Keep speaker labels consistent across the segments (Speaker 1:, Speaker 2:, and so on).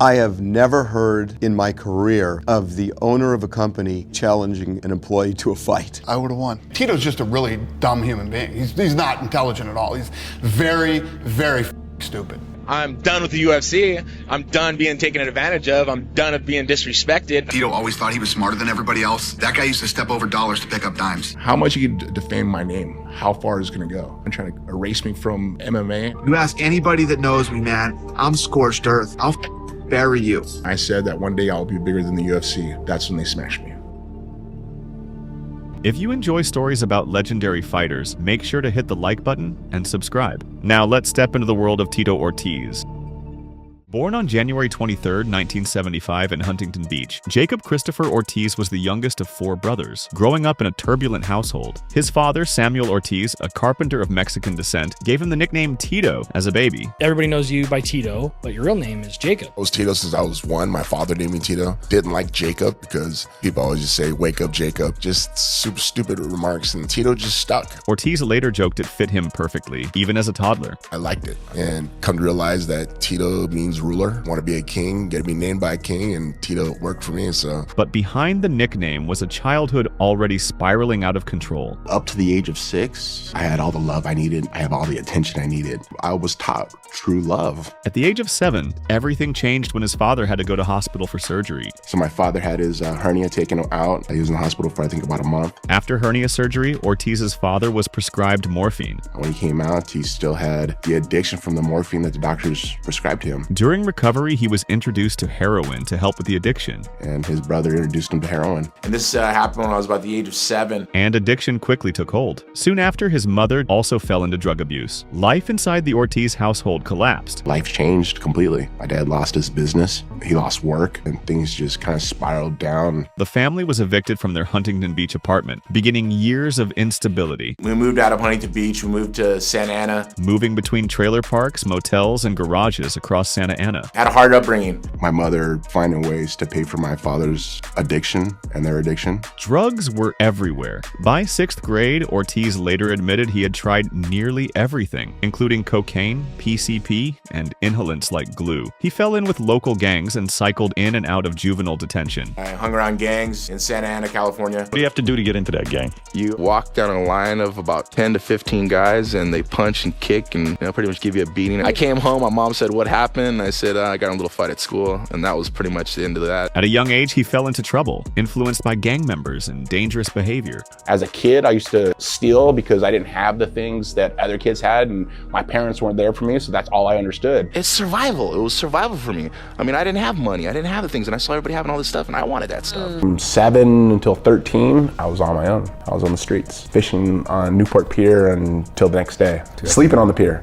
Speaker 1: I have never heard in my career of the owner of a company challenging an employee to a fight.
Speaker 2: I would have won. Tito's just a really dumb human being. He's not intelligent at all. He's very, very stupid.
Speaker 3: I'm done with the UFC. I'm done being taken advantage of. I'm done of being disrespected.
Speaker 4: Tito always thought he was smarter than everybody else. That guy used to step over dollars to pick up dimes.
Speaker 5: How much you can defame my name? How far is it gonna go? I'm trying to erase me from MMA.
Speaker 6: You ask anybody that knows me, man, I'm scorched earth. I'll bury you.
Speaker 5: I said that one day I'll be bigger than the UFC. That's when they smashed me.
Speaker 7: If you enjoy stories about legendary fighters, make sure to hit the like button and subscribe. Now let's step into the world of Tito Ortiz. Born on January 23, 1975 in Huntington Beach, Jacob Christopher Ortiz was the youngest of 4 brothers, growing up in a turbulent household. His father, Samuel Ortiz, a carpenter of Mexican descent, gave him the nickname Tito as a baby.
Speaker 8: Everybody knows you by Tito, but your real name is Jacob.
Speaker 5: I was Tito since I was 1. My father named me Tito. Didn't like Jacob because people always just say, wake up Jacob. Just super stupid remarks, and Tito just stuck.
Speaker 7: Ortiz later joked it fit him perfectly, even as a toddler.
Speaker 5: I liked it, and come to realize that Tito means ruler. Want to be a king, get to be named by a king, and Tito worked for me, so.
Speaker 7: But behind the nickname was a childhood already spiraling out of control.
Speaker 5: Up to the age of 6, I had all the love I needed. I have all the attention I needed. I was taught true love.
Speaker 7: At the age of 7, everything changed when his father had to go to hospital for surgery.
Speaker 5: So my father had his hernia taken out. He was in the hospital for I think about a month.
Speaker 7: After hernia surgery, Ortiz's father was prescribed morphine.
Speaker 5: When he came out, he still had the addiction from the morphine that the doctors prescribed him.
Speaker 7: During recovery, he was introduced to heroin to help with the addiction.
Speaker 5: And his brother introduced him to heroin.
Speaker 9: And this happened when I was about the age of 7.
Speaker 7: And addiction quickly took hold. Soon after, his mother also fell into drug abuse. Life inside the Ortiz household collapsed.
Speaker 5: Life changed completely. My dad lost his business. He lost work, and things just kind of spiraled down.
Speaker 7: The family was evicted from their Huntington Beach apartment, beginning years of instability.
Speaker 9: We moved out of Huntington Beach. We moved to Santa Ana.
Speaker 7: Moving between trailer parks, motels, and garages across Santa Ana.
Speaker 9: Had a hard upbringing.
Speaker 5: My mother finding ways to pay for my father's addiction and their addiction.
Speaker 7: Drugs were everywhere. By 6th grade, Ortiz later admitted he had tried nearly everything, including cocaine, PCP, and inhalants like glue. He fell in with local gangs and cycled in and out of juvenile detention.
Speaker 9: I hung around gangs in Santa Ana, California.
Speaker 10: What do you have to do to get into that gang?
Speaker 11: You walk down a line of about 10 to 15 guys, and they punch and kick and pretty much give you a beating. I came home, my mom said, what happened? I said, I got in a little fight at school, and that was pretty much the end of that.
Speaker 7: At a young age, he fell into trouble, influenced by gang members and dangerous behavior.
Speaker 12: As a kid, I used to steal because I didn't have the things that other kids had, and my parents weren't there for me, so that's all I understood.
Speaker 11: It's survival. It was survival for me. I mean, I didn't have money. I didn't have the things, and I saw everybody having all this stuff, and I wanted that stuff.
Speaker 12: From 7 until 13, I was on my own. I was on the streets, fishing on Newport Pier until the next day, sleeping on the pier.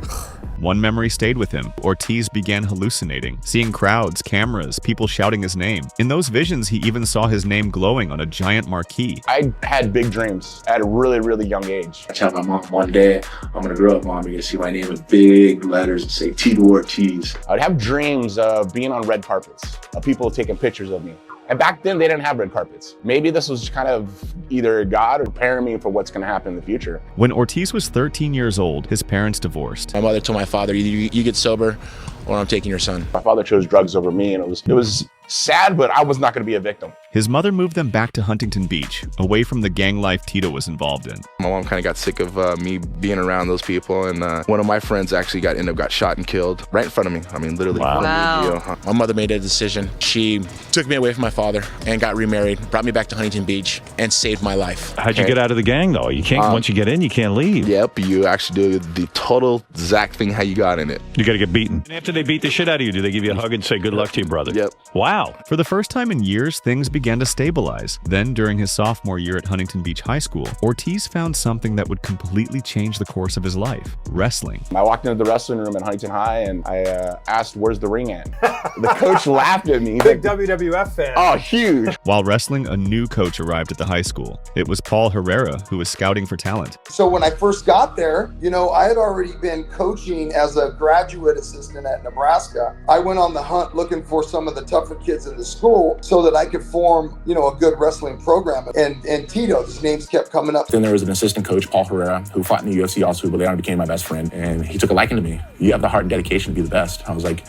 Speaker 7: One memory stayed with him. Ortiz began hallucinating, seeing crowds, cameras, people shouting his name. In those visions, he even saw his name glowing on a giant marquee.
Speaker 12: I had big dreams at a really, really young age.
Speaker 13: I tell my mom one day, I'm gonna grow up, Mom, you're gonna see my name in big letters and say Tito Ortiz.
Speaker 12: I'd have dreams of being on red carpets, of people taking pictures of me. And back then, they didn't have red carpets. Maybe this was kind of either God or preparing me for what's gonna happen in the future.
Speaker 7: When Ortiz was 13 years old, his parents divorced.
Speaker 9: My mother told my father, either you get sober or I'm taking your son.
Speaker 12: My father chose drugs over me, and it was sad, but I was not gonna be a victim.
Speaker 7: His mother moved them back to Huntington Beach, away from the gang life Tito was involved in.
Speaker 11: My mom kind of got sick of me being around those people, and one of my friends actually ended up got shot and killed right in front of me. I mean, literally.
Speaker 9: Wow. My mother made a decision. She took me away from my father and got remarried, brought me back to Huntington Beach, and saved my life.
Speaker 10: How'd you get out of the gang, though? You can't, once you get in, you can't leave.
Speaker 11: Yep, you actually do the total exact thing how you got in it.
Speaker 10: You got to get beaten. And after they beat the shit out of you, do they give you a hug and say, good luck to you, brother?
Speaker 11: Yep.
Speaker 10: Wow.
Speaker 7: For the first time in years, things began to stabilize. Then, during his sophomore year at Huntington Beach High School, Ortiz found something that would completely change the course of his life: wrestling.
Speaker 12: I walked into the wrestling room at Huntington High, and I asked, where's the ring at? The coach laughed at me.
Speaker 14: Big WWF fan.
Speaker 12: Oh, huge.
Speaker 7: While wrestling, a new coach arrived at the high school. It was Paul Herrera, who was scouting for talent.
Speaker 15: So when I first got there, I had already been coaching as a graduate assistant at Nebraska. I went on the hunt looking for some of the tougher kids in the school so that I could form, a good wrestling program. And Tito, his names kept coming up.
Speaker 12: Then there was an assistant coach, Paul Herrera, who fought in the UFC also, but later became my best friend. And he took a liking to me. You have the heart and dedication to be the best. I was like,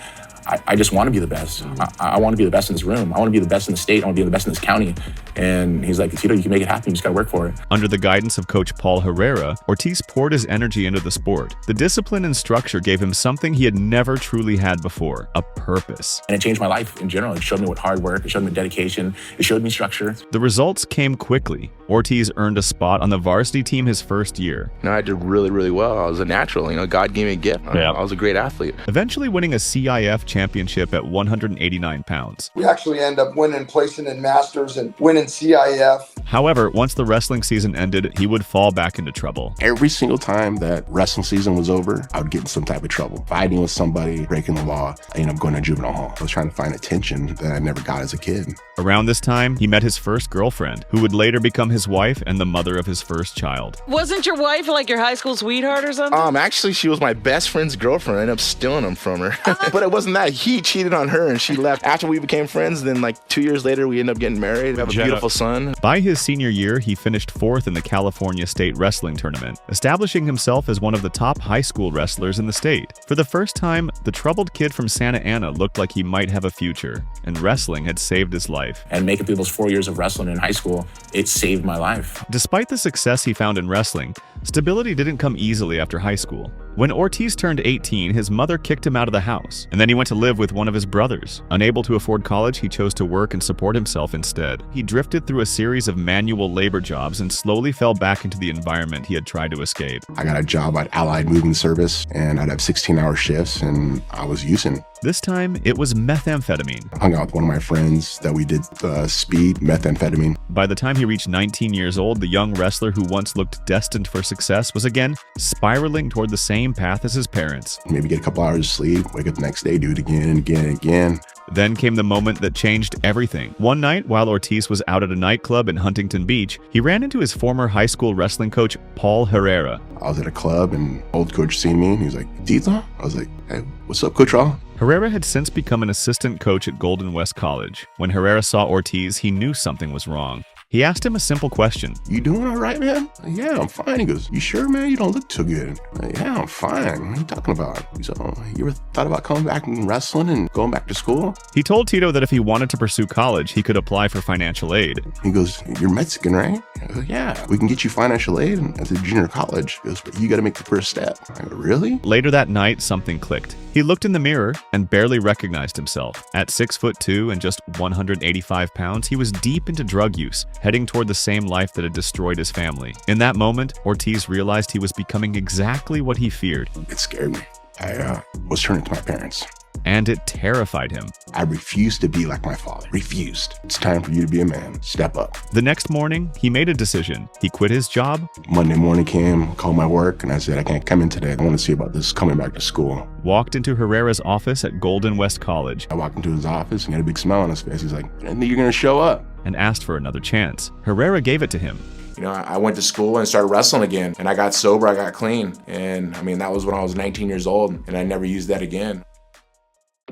Speaker 12: I just want to be the best. I want to be the best in this room. I want to be the best in the state. I want to be the best in this county. And he's like, Tito, you can make it happen. You just got to work for it.
Speaker 7: Under the guidance of Coach Paul Herrera, Ortiz poured his energy into the sport. The discipline and structure gave him something he had never truly had before, a purpose.
Speaker 12: And it changed my life in general. It showed me what hard work, it showed me dedication, it showed me structure.
Speaker 7: The results came quickly. Ortiz earned a spot on the varsity team his first year.
Speaker 11: I did really, really well. I was a natural. God gave me a gift.
Speaker 10: Yeah.
Speaker 11: I was a great athlete.
Speaker 7: Eventually winning a CIF championship at 189 pounds.
Speaker 15: We actually end up placing in Masters and winning CIF.
Speaker 7: However, once the wrestling season ended, he would fall back into trouble.
Speaker 5: Every single time that wrestling season was over, I would get in some type of trouble. Fighting with somebody, breaking the law, I ended up going to juvenile hall. I was trying to find attention that I never got as a kid.
Speaker 7: Around this time, he met his first girlfriend, who would later become his wife and the mother of his first child.
Speaker 14: Wasn't your wife like your high school sweetheart or something?
Speaker 11: Actually, she was my best friend's girlfriend. I ended up stealing him from her. But it wasn't that. He cheated on her and she left. After we became friends, then like 2 years later, we ended up getting married. We have a beautiful son.
Speaker 7: By his senior year, he finished 4th in the California State Wrestling Tournament, establishing himself as one of the top high school wrestlers in the state. For the first time, the troubled kid from Santa Ana looked like he might have a future, and wrestling had saved his life.
Speaker 12: And making through those 4 years of wrestling in high school, it saved my life.
Speaker 7: Despite the success he found in wrestling, stability didn't come easily after high school. When Ortiz turned 18, his mother kicked him out of the house, and then he went to live with one of his brothers. Unable to afford college, he chose to work and support himself instead. He drifted through a series of manual labor jobs and slowly fell back into the environment he had tried to escape.
Speaker 5: I got a job at Allied Moving Service, and I'd have 16-hour shifts, and I was using.
Speaker 7: This time, it was methamphetamine.
Speaker 5: I hung out with one of my friends that we did speed, methamphetamine.
Speaker 7: By the time he reached 19 years old, the young wrestler who once looked destined for success was again spiraling toward the same path as his parents.
Speaker 5: Maybe get a couple hours of sleep, wake up the next day, do it again and again and again.
Speaker 7: Then came the moment that changed everything. One night, while Ortiz was out at a nightclub in Huntington Beach, he ran into his former high school wrestling coach, Paul Herrera.
Speaker 5: I was at a club and old coach seen me and he was like, Tito? I was like, hey, what's up, Coach Raw?
Speaker 7: Herrera had since become an assistant coach at Golden West College. When Herrera saw Ortiz, he knew something was wrong. He asked him a simple question.
Speaker 5: You doing all right, man? Yeah, I'm fine. He goes, you sure, man? You don't look too good. Yeah, I'm fine. What are you talking about? He said, oh, you ever thought about coming back and wrestling and going back to school?
Speaker 7: He told Tito that if he wanted to pursue college, he could apply for financial aid.
Speaker 5: He goes, you're Mexican, right? I go, yeah, we can get you financial aid at the junior college. He goes, but you got to make the first step. I go, really?
Speaker 7: Later that night, something clicked. He looked in the mirror and barely recognized himself. At 6'2" and just 185 pounds, he was deep into drug use, heading toward the same life that had destroyed his family. In that moment, Ortiz realized he was becoming exactly what he feared.
Speaker 5: It scared me. I was turning to my parents.
Speaker 7: And it terrified him.
Speaker 5: I refused to be like my father. Refused. It's time for you to be a man. Step up.
Speaker 7: The next morning, he made a decision. He quit his job.
Speaker 5: Monday morning came, called my work, and I said, I can't come in today. I want to see about this coming back to school.
Speaker 7: Walked into Herrera's office at Golden West College.
Speaker 5: I walked into his office and he had a big smile on his face. He's like, I didn't think you're going to show up.
Speaker 7: And asked for another chance. Herrera gave it to him.
Speaker 12: I went to school and started wrestling again, and I got sober, I got clean. And that was when I was 19 years old, and I never used that again.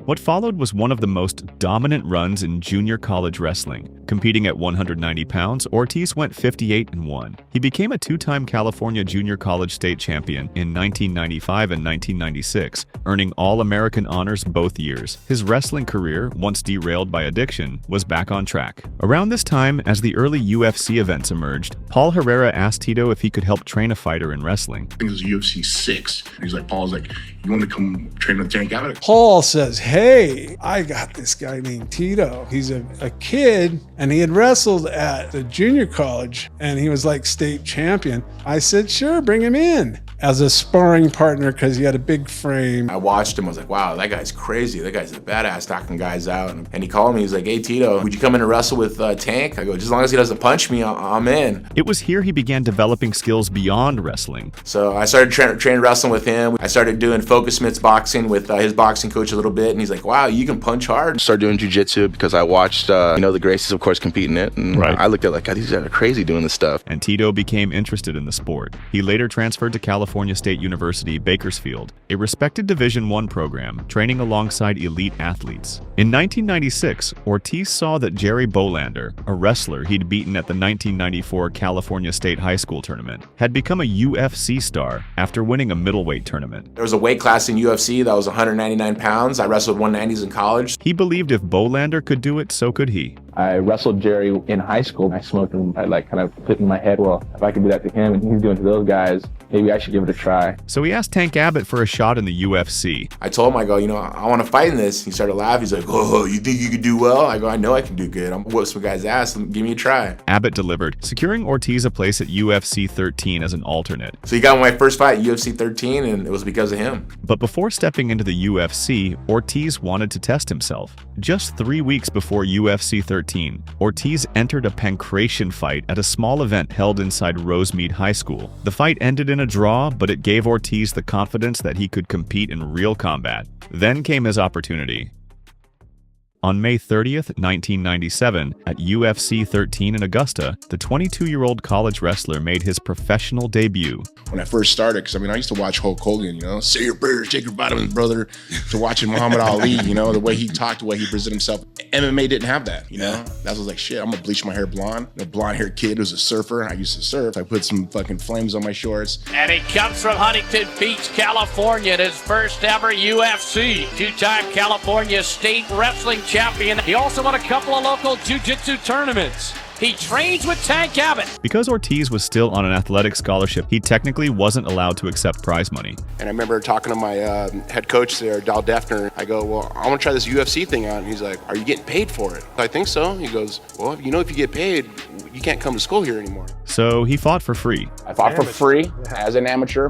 Speaker 7: What followed was one of the most dominant runs in junior college wrestling. Competing at 190 pounds, Ortiz went 58-1. He became a two-time California Junior College State Champion in 1995 and 1996, earning All-American honors both years. His wrestling career, once derailed by addiction, was back on track. Around this time, as the early UFC events emerged, Paul Herrera asked Tito if he could help train a fighter in wrestling.
Speaker 5: I think it was UFC 6. He's like, Paul's like, you want to come train with Tank Abbott?
Speaker 16: Paul says, hey, I got this guy named Tito. He's a kid, and he had wrestled at the junior college, and he was like state champion. I said, sure, bring him in as a sparring partner because he had a big frame.
Speaker 12: I watched him. I was like, wow, that guy's crazy. That guy's a badass knocking guys out. And he called me. He's like, hey, Tito, would you come in and wrestle with Tank? I go, just as long as he doesn't punch me, I'm in.
Speaker 7: It was here he began developing skills beyond wrestling.
Speaker 12: So I started training wrestling with him. I started doing focus mitts boxing with his boxing coach a little bit. And he's like, wow, you can punch hard.
Speaker 11: Started doing jiu-jitsu because I watched, the Gracies, of course, compete in it. And I looked at like, God, these guys are crazy doing this stuff.
Speaker 7: And Tito became interested in the sport. He later transferred to California State University, Bakersfield, a respected Division I program, training alongside elite athletes. In 1996, Ortiz saw that Jerry Bolander, a wrestler he'd beaten at the 1994 California State High School tournament, had become a UFC star after winning a middleweight tournament.
Speaker 12: There was a weight class in UFC that was 199 pounds. I wrestled
Speaker 9: wrestled 190s in college.
Speaker 7: He believed if Bolander could do it, so could he.
Speaker 17: I wrestled Jerry in high school. I smoked him. I kind of put in my head, well, if I could do that to him and he's doing it to those guys, maybe I should give it a try.
Speaker 7: So he asked Tank Abbott for a shot in the UFC.
Speaker 9: I told him, I go, I want to fight in this. He started laughing. He's like, oh, you think you could do well? I go, I know I can do good. I'm gonna whoop some guy's ass and give me a try.
Speaker 7: Abbott delivered, securing Ortiz a place at UFC 13 as an alternate.
Speaker 9: So he got my first fight at UFC 13, and it was because of him.
Speaker 7: But before stepping into the UFC, Ortiz wanted to test himself. Just 3 weeks before UFC 13, Ortiz entered a pancration fight at a small event held inside Rosemead High School. The fight ended in a draw, but it gave Ortiz the confidence that he could compete in real combat. Then came his opportunity. On May 30th, 1997, at UFC 13 in Augusta, the 22-year-old college wrestler made his professional debut.
Speaker 5: When I first started, because I used to watch Hulk Hogan, say your prayers, take your vitamins, brother, to watching Muhammad Ali, the way he talked, the way he presented himself. MMA didn't have that, That was like, shit, I'm gonna bleach my hair blonde. A blonde-haired kid who's a surfer. I used to surf. I put some fucking flames on my shorts.
Speaker 18: And he comes from Huntington Beach, California, at his first ever UFC. Two-time California State Wrestling Champion. He also won a couple of local jiu-jitsu tournaments. He trains with Tank Abbott.
Speaker 7: Because Ortiz was still on an athletic scholarship, he technically wasn't allowed to accept prize money.
Speaker 5: And I remember talking to my head coach there, Dal Defner. I go, well, I want to try this UFC thing out. And he's like, are you getting paid for it? I think so. He goes, well, if you get paid, you can't come to school here anymore.
Speaker 7: So he fought for free.
Speaker 12: I fought for free as an amateur.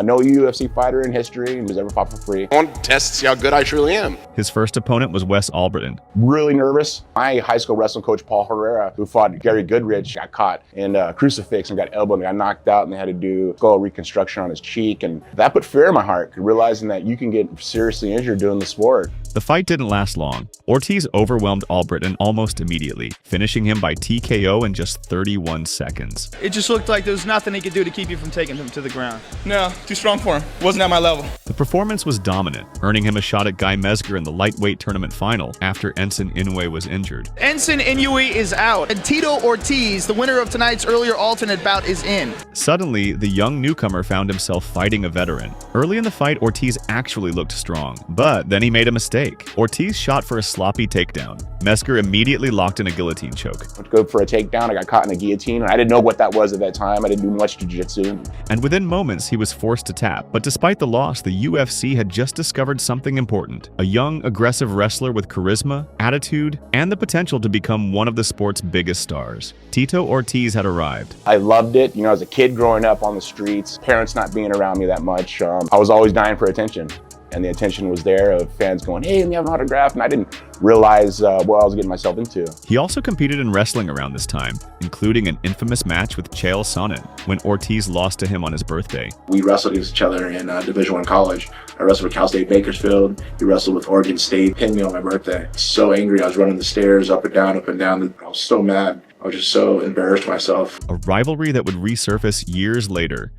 Speaker 12: No UFC fighter in history who's ever fought for free.
Speaker 5: I want to test, see how good I truly am.
Speaker 7: His first opponent was Wes Albritton.
Speaker 12: Really nervous. My high school wrestling coach, Paul Herrera, who fought Gary Goodrich, got caught in a crucifix and got elbowed and got knocked out, and they had to do skull reconstruction on his cheek. And that put fear in my heart, realizing that you can get seriously injured doing the sport.
Speaker 7: The fight didn't last long. Ortiz overwhelmed Albritton almost immediately, finishing him by TKO in just 31 seconds.
Speaker 19: It just looked like there was nothing he could do to keep you from taking him to the ground. No, too strong for him. Wasn't at my level.
Speaker 7: The performance was dominant, earning him a shot at Guy Mesger in the lightweight tournament final after Ensign Inoue was injured.
Speaker 19: Ensign Inoue is out, and Tito Ortiz, the winner of tonight's earlier alternate bout, is in.
Speaker 7: Suddenly, the young newcomer found himself fighting a veteran. Early in the fight, Ortiz actually looked strong, but then he made a mistake. Ortiz shot for a sloppy takedown. Mesger immediately locked in a guillotine choke.
Speaker 12: I went to go for a takedown. I got caught in a guillotine. I didn't know what that was at that time. I didn't do much jiu-jitsu.
Speaker 7: And within moments, he was forced to tap. But despite the loss, the UFC had just discovered something important. A young, aggressive wrestler with charisma, attitude, and the potential to become one of the sport's biggest stars. Tito Ortiz had arrived.
Speaker 12: I loved it. As a kid growing up on the streets, parents not being around me that much, I was always dying for attention. And the attention was there of fans going, hey, let me have an autograph. And I didn't realize what I was getting myself into.
Speaker 7: He also competed in wrestling around this time, including an infamous match with Chael Sonnen when Ortiz lost to him on his birthday.
Speaker 13: We wrestled against each other in Division I college. I wrestled with Cal State Bakersfield. He wrestled with Oregon State. Pinned me on my birthday. So angry. I was running the stairs up and down, up and down. I was so mad. I was just so embarrassed myself.
Speaker 7: A rivalry that would resurface years later.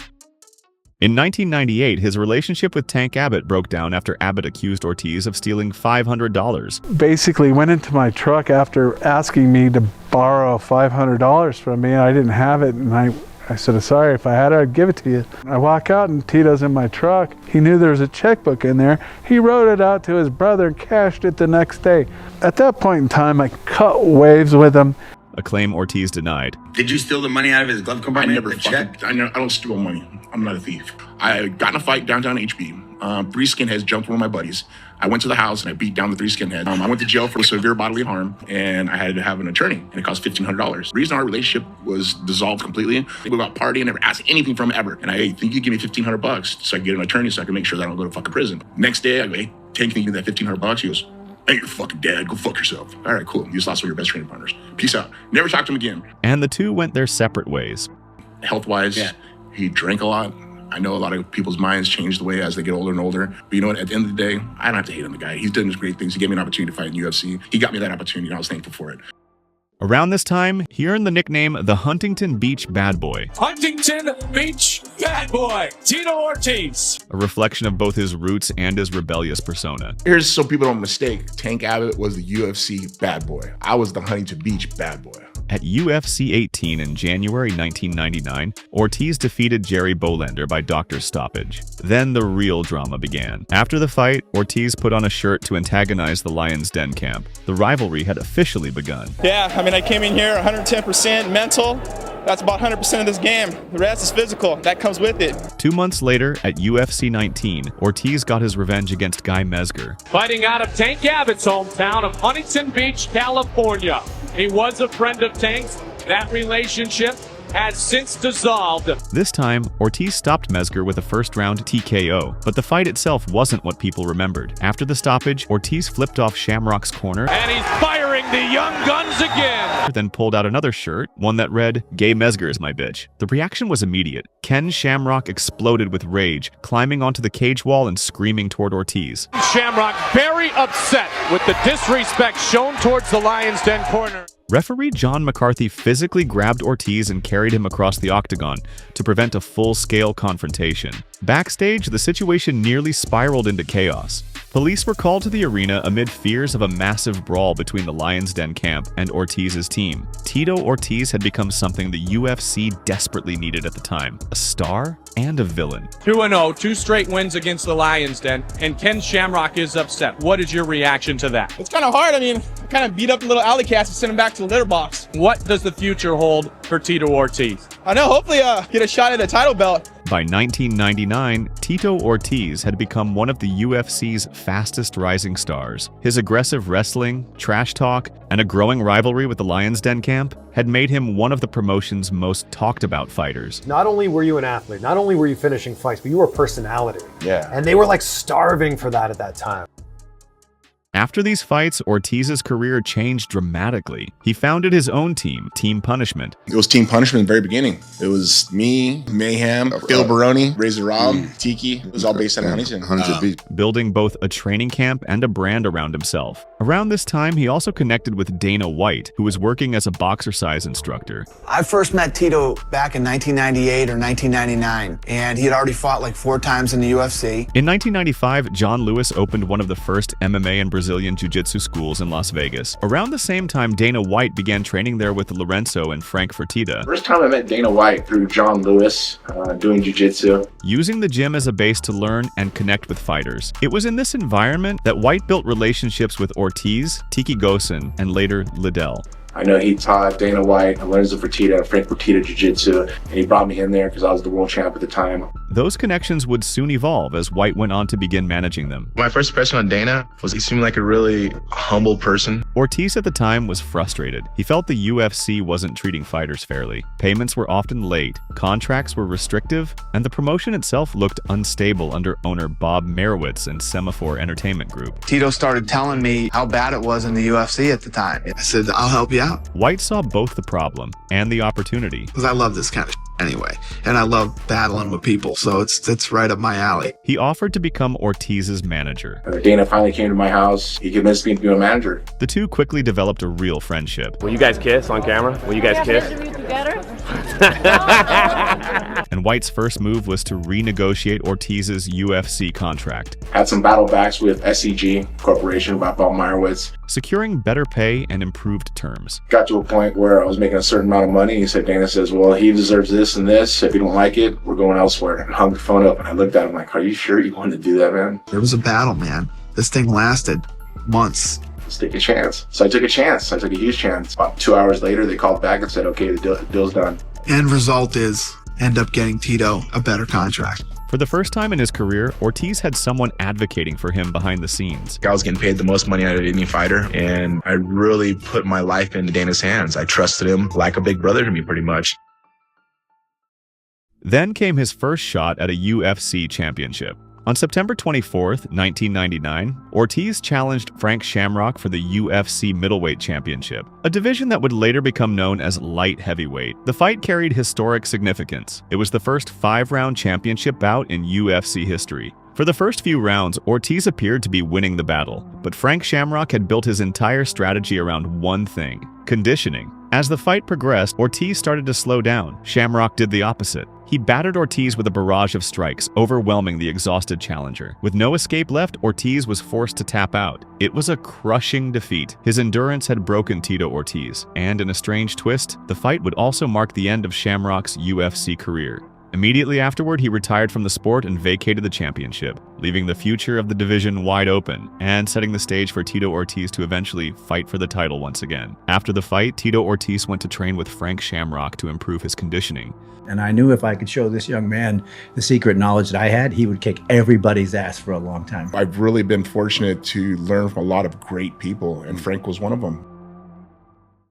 Speaker 7: In 1998, his relationship with Tank Abbott broke down after Abbott accused Ortiz of stealing $500.
Speaker 16: Basically went into my truck after asking me to borrow $500 from me. I didn't have it, and I said, sorry, if I had it, I'd give it to you. I walk out and Tito's in my truck. He knew there was a checkbook in there. He wrote it out to his brother and cashed it the next day. At that point in time, I cut waves with him.
Speaker 7: A claim Ortiz denied.
Speaker 5: Did you steal the money out of his glove compartment? I don't steal money. I'm not a thief. I got in a fight downtown HB. 3 skinheads jumped one of my buddies. I went to the house and I beat down the 3 skinheads. I went to jail for severe bodily harm, and I had to have an attorney, and it cost $1,500. The reason our relationship was dissolved completely, we went out partying, never asked anything from him ever. And I think you give me $1,500 so I can get an attorney so I can make sure that I don't go to fucking prison. Next day, I go, hey, Tank, can you give me that $1,500? He goes, hey, your fucking dad, go fuck yourself. All right, cool. You just lost one of your best training partners. Peace out. Never talk to him again.
Speaker 7: And the two went their separate ways.
Speaker 5: Health-wise, he drank a lot. I know a lot of people's minds change the way as they get older and older. But you know what? At the end of the day, I don't have to hate on the guy. He's done his great things. He gave me an opportunity to fight in UFC. He got me that opportunity, and I was thankful for it.
Speaker 7: Around this time, he earned the nickname the Huntington Beach Bad Boy.
Speaker 18: Huntington Beach Bad Boy, Tito Ortiz.
Speaker 7: A reflection of both his roots and his rebellious persona.
Speaker 5: Here's so people don't mistake. Tank Abbott was the UFC bad boy. I was the Huntington Beach bad boy.
Speaker 7: At UFC 18 in January 1999, Ortiz defeated Jerry Bolander by doctor's stoppage. Then the real drama began. After the fight, Ortiz put on a shirt to antagonize the Lions Den camp. The rivalry had officially begun.
Speaker 20: Yeah, I mean, I came in here 110% mental. That's about 100% of this game. The rest is physical. That comes with it.
Speaker 7: 2 months later, at UFC 19, Ortiz got his revenge against Guy Mezger.
Speaker 18: Fighting out of Tank Abbott's hometown of Huntington Beach, California. He was a friend of Tank's. That relationship has since dissolved.
Speaker 7: This time, Ortiz stopped Mezger with a first-round TKO, but the fight itself wasn't what people remembered. After the stoppage, Ortiz flipped off Shamrock's corner,
Speaker 18: And he's firing the young guns again.
Speaker 7: then pulled out another shirt, one that read, "Gay Mezger is my bitch." The reaction was immediate. Ken Shamrock exploded with rage, climbing onto the cage wall and screaming toward Ortiz.
Speaker 18: Shamrock very upset with the disrespect shown towards the Lions Den corner.
Speaker 7: Referee John McCarthy physically grabbed Ortiz and carried him across the octagon to prevent a full-scale confrontation. Backstage, the situation nearly spiraled into chaos. Police were called to the arena amid fears of a massive brawl between the Lions Den camp and Ortiz's team. Tito Ortiz had become something the UFC desperately needed at the time, a star and a villain.
Speaker 18: 2-0, 2 straight wins against the Lions Den, and Ken Shamrock is upset. What is your reaction to that?
Speaker 20: It's kind of hard. I mean, I kind of beat up the little alley cats and send them back to the litter box.
Speaker 18: What does the future hold for Tito Ortiz?
Speaker 20: I know, hopefully get a shot at the title belt.
Speaker 7: By 1999, Tito Ortiz had become one of the UFC's fastest rising stars. His aggressive wrestling, trash talk, and a growing rivalry with the Lions Den camp had made him one of the promotion's most talked about fighters.
Speaker 21: Not only were you an athlete, not only were you finishing fights, but you were a personality.
Speaker 12: Yeah.
Speaker 21: And they were like starving for that at that time.
Speaker 7: After these fights, Ortiz's career changed dramatically. He founded his own team, Team Punishment.
Speaker 5: It was Team Punishment in the very beginning. It was me, Mayhem, Phil Baroni, Razor Rob, Tiki. It was all based out of Huntington.
Speaker 7: Building both a training camp and a brand around himself. Around this time, he also connected with Dana White, who was working as a boxercise instructor.
Speaker 6: I first met Tito back in 1998 or 1999, and he had already fought like 4 times in the UFC.
Speaker 7: In 1995, John Lewis opened one of the first MMA and Brazilian Jiu-Jitsu schools in Las Vegas. Around the same time, Dana White began training there with Lorenzo and Frank Fertitta.
Speaker 13: First time I met Dana White through John Lewis doing jiu-jitsu.
Speaker 7: Using the gym as a base to learn and connect with fighters. It was in this environment that White built relationships with Ortiz, Tiki Gosen, and later Liddell.
Speaker 13: I know he taught Dana White, Lorenzo Fertitta, Frank Fertitta Jiu-Jitsu, and he brought me in there because I was the world champ at the time.
Speaker 7: Those connections would soon evolve as White went on to begin managing them.
Speaker 11: My first impression on Dana was he seemed like a really humble person.
Speaker 7: Ortiz at the time was frustrated. He felt the UFC wasn't treating fighters fairly. Payments were often late, contracts were restrictive, and the promotion itself looked unstable under owner Bob Merowitz and Semaphore Entertainment Group.
Speaker 6: Tito started telling me how bad it was in the UFC at the time. I said, I'll help you out.
Speaker 7: White saw both the problem and the opportunity.
Speaker 6: Because I love this kind of anyway, and I love battling with people, so it's right up my alley.
Speaker 7: He offered to become Ortiz's manager.
Speaker 13: Dana finally came to my house. He convinced me to be a manager.
Speaker 7: The two quickly developed a real friendship.
Speaker 10: Will you guys kiss on camera? Will you guys kiss?
Speaker 7: And White's first move was to renegotiate Ortiz's UFC contract.
Speaker 13: Had some battle backs with SEG Corporation by Bob Meyerowitz.
Speaker 7: Securing better pay and improved terms.
Speaker 13: Got to a point where I was making a certain amount of money. He said, Dana says, well, he deserves this and this. If you don't like it, we're going elsewhere. And hung the phone up and I looked at him like, are you sure you want to do that, man?
Speaker 6: It was a battle, man. This thing lasted months.
Speaker 13: Let's take a chance. So I took a chance. I took a huge chance. About 2 hours later, they called back and said, okay, the deal's done.
Speaker 6: End result is end up getting Tito a better contract.
Speaker 7: For the first time in his career, Ortiz had someone advocating for him behind the scenes.
Speaker 11: I was getting paid the most money out of any fighter, and I really put my life into Dana's hands. I trusted him like a big brother to me, pretty much.
Speaker 7: Then came his first shot at a UFC championship. On September 24th, 1999, Ortiz challenged Frank Shamrock for the UFC middleweight championship, a division that would later become known as light heavyweight. The fight carried historic significance. It was the first 5-round championship bout in UFC history. For the first few rounds, Ortiz appeared to be winning the battle, but Frank Shamrock had built his entire strategy around one thing: conditioning. As the fight progressed, Ortiz started to slow down. Shamrock did the opposite. He battered Ortiz with a barrage of strikes, overwhelming the exhausted challenger. With no escape left, Ortiz was forced to tap out. It was a crushing defeat. His endurance had broken Tito Ortiz, and in a strange twist, the fight would also mark the end of Shamrock's UFC career. Immediately afterward, he retired from the sport and vacated the championship, leaving the future of the division wide open and setting the stage for Tito Ortiz to eventually fight for the title once again. After the fight, Tito Ortiz went to train with Frank Shamrock to improve his conditioning.
Speaker 1: And I knew if I could show this young man the secret knowledge that I had, he would kick everybody's ass for a long time.
Speaker 5: I've really been fortunate to learn from a lot of great people, and Frank was one of them.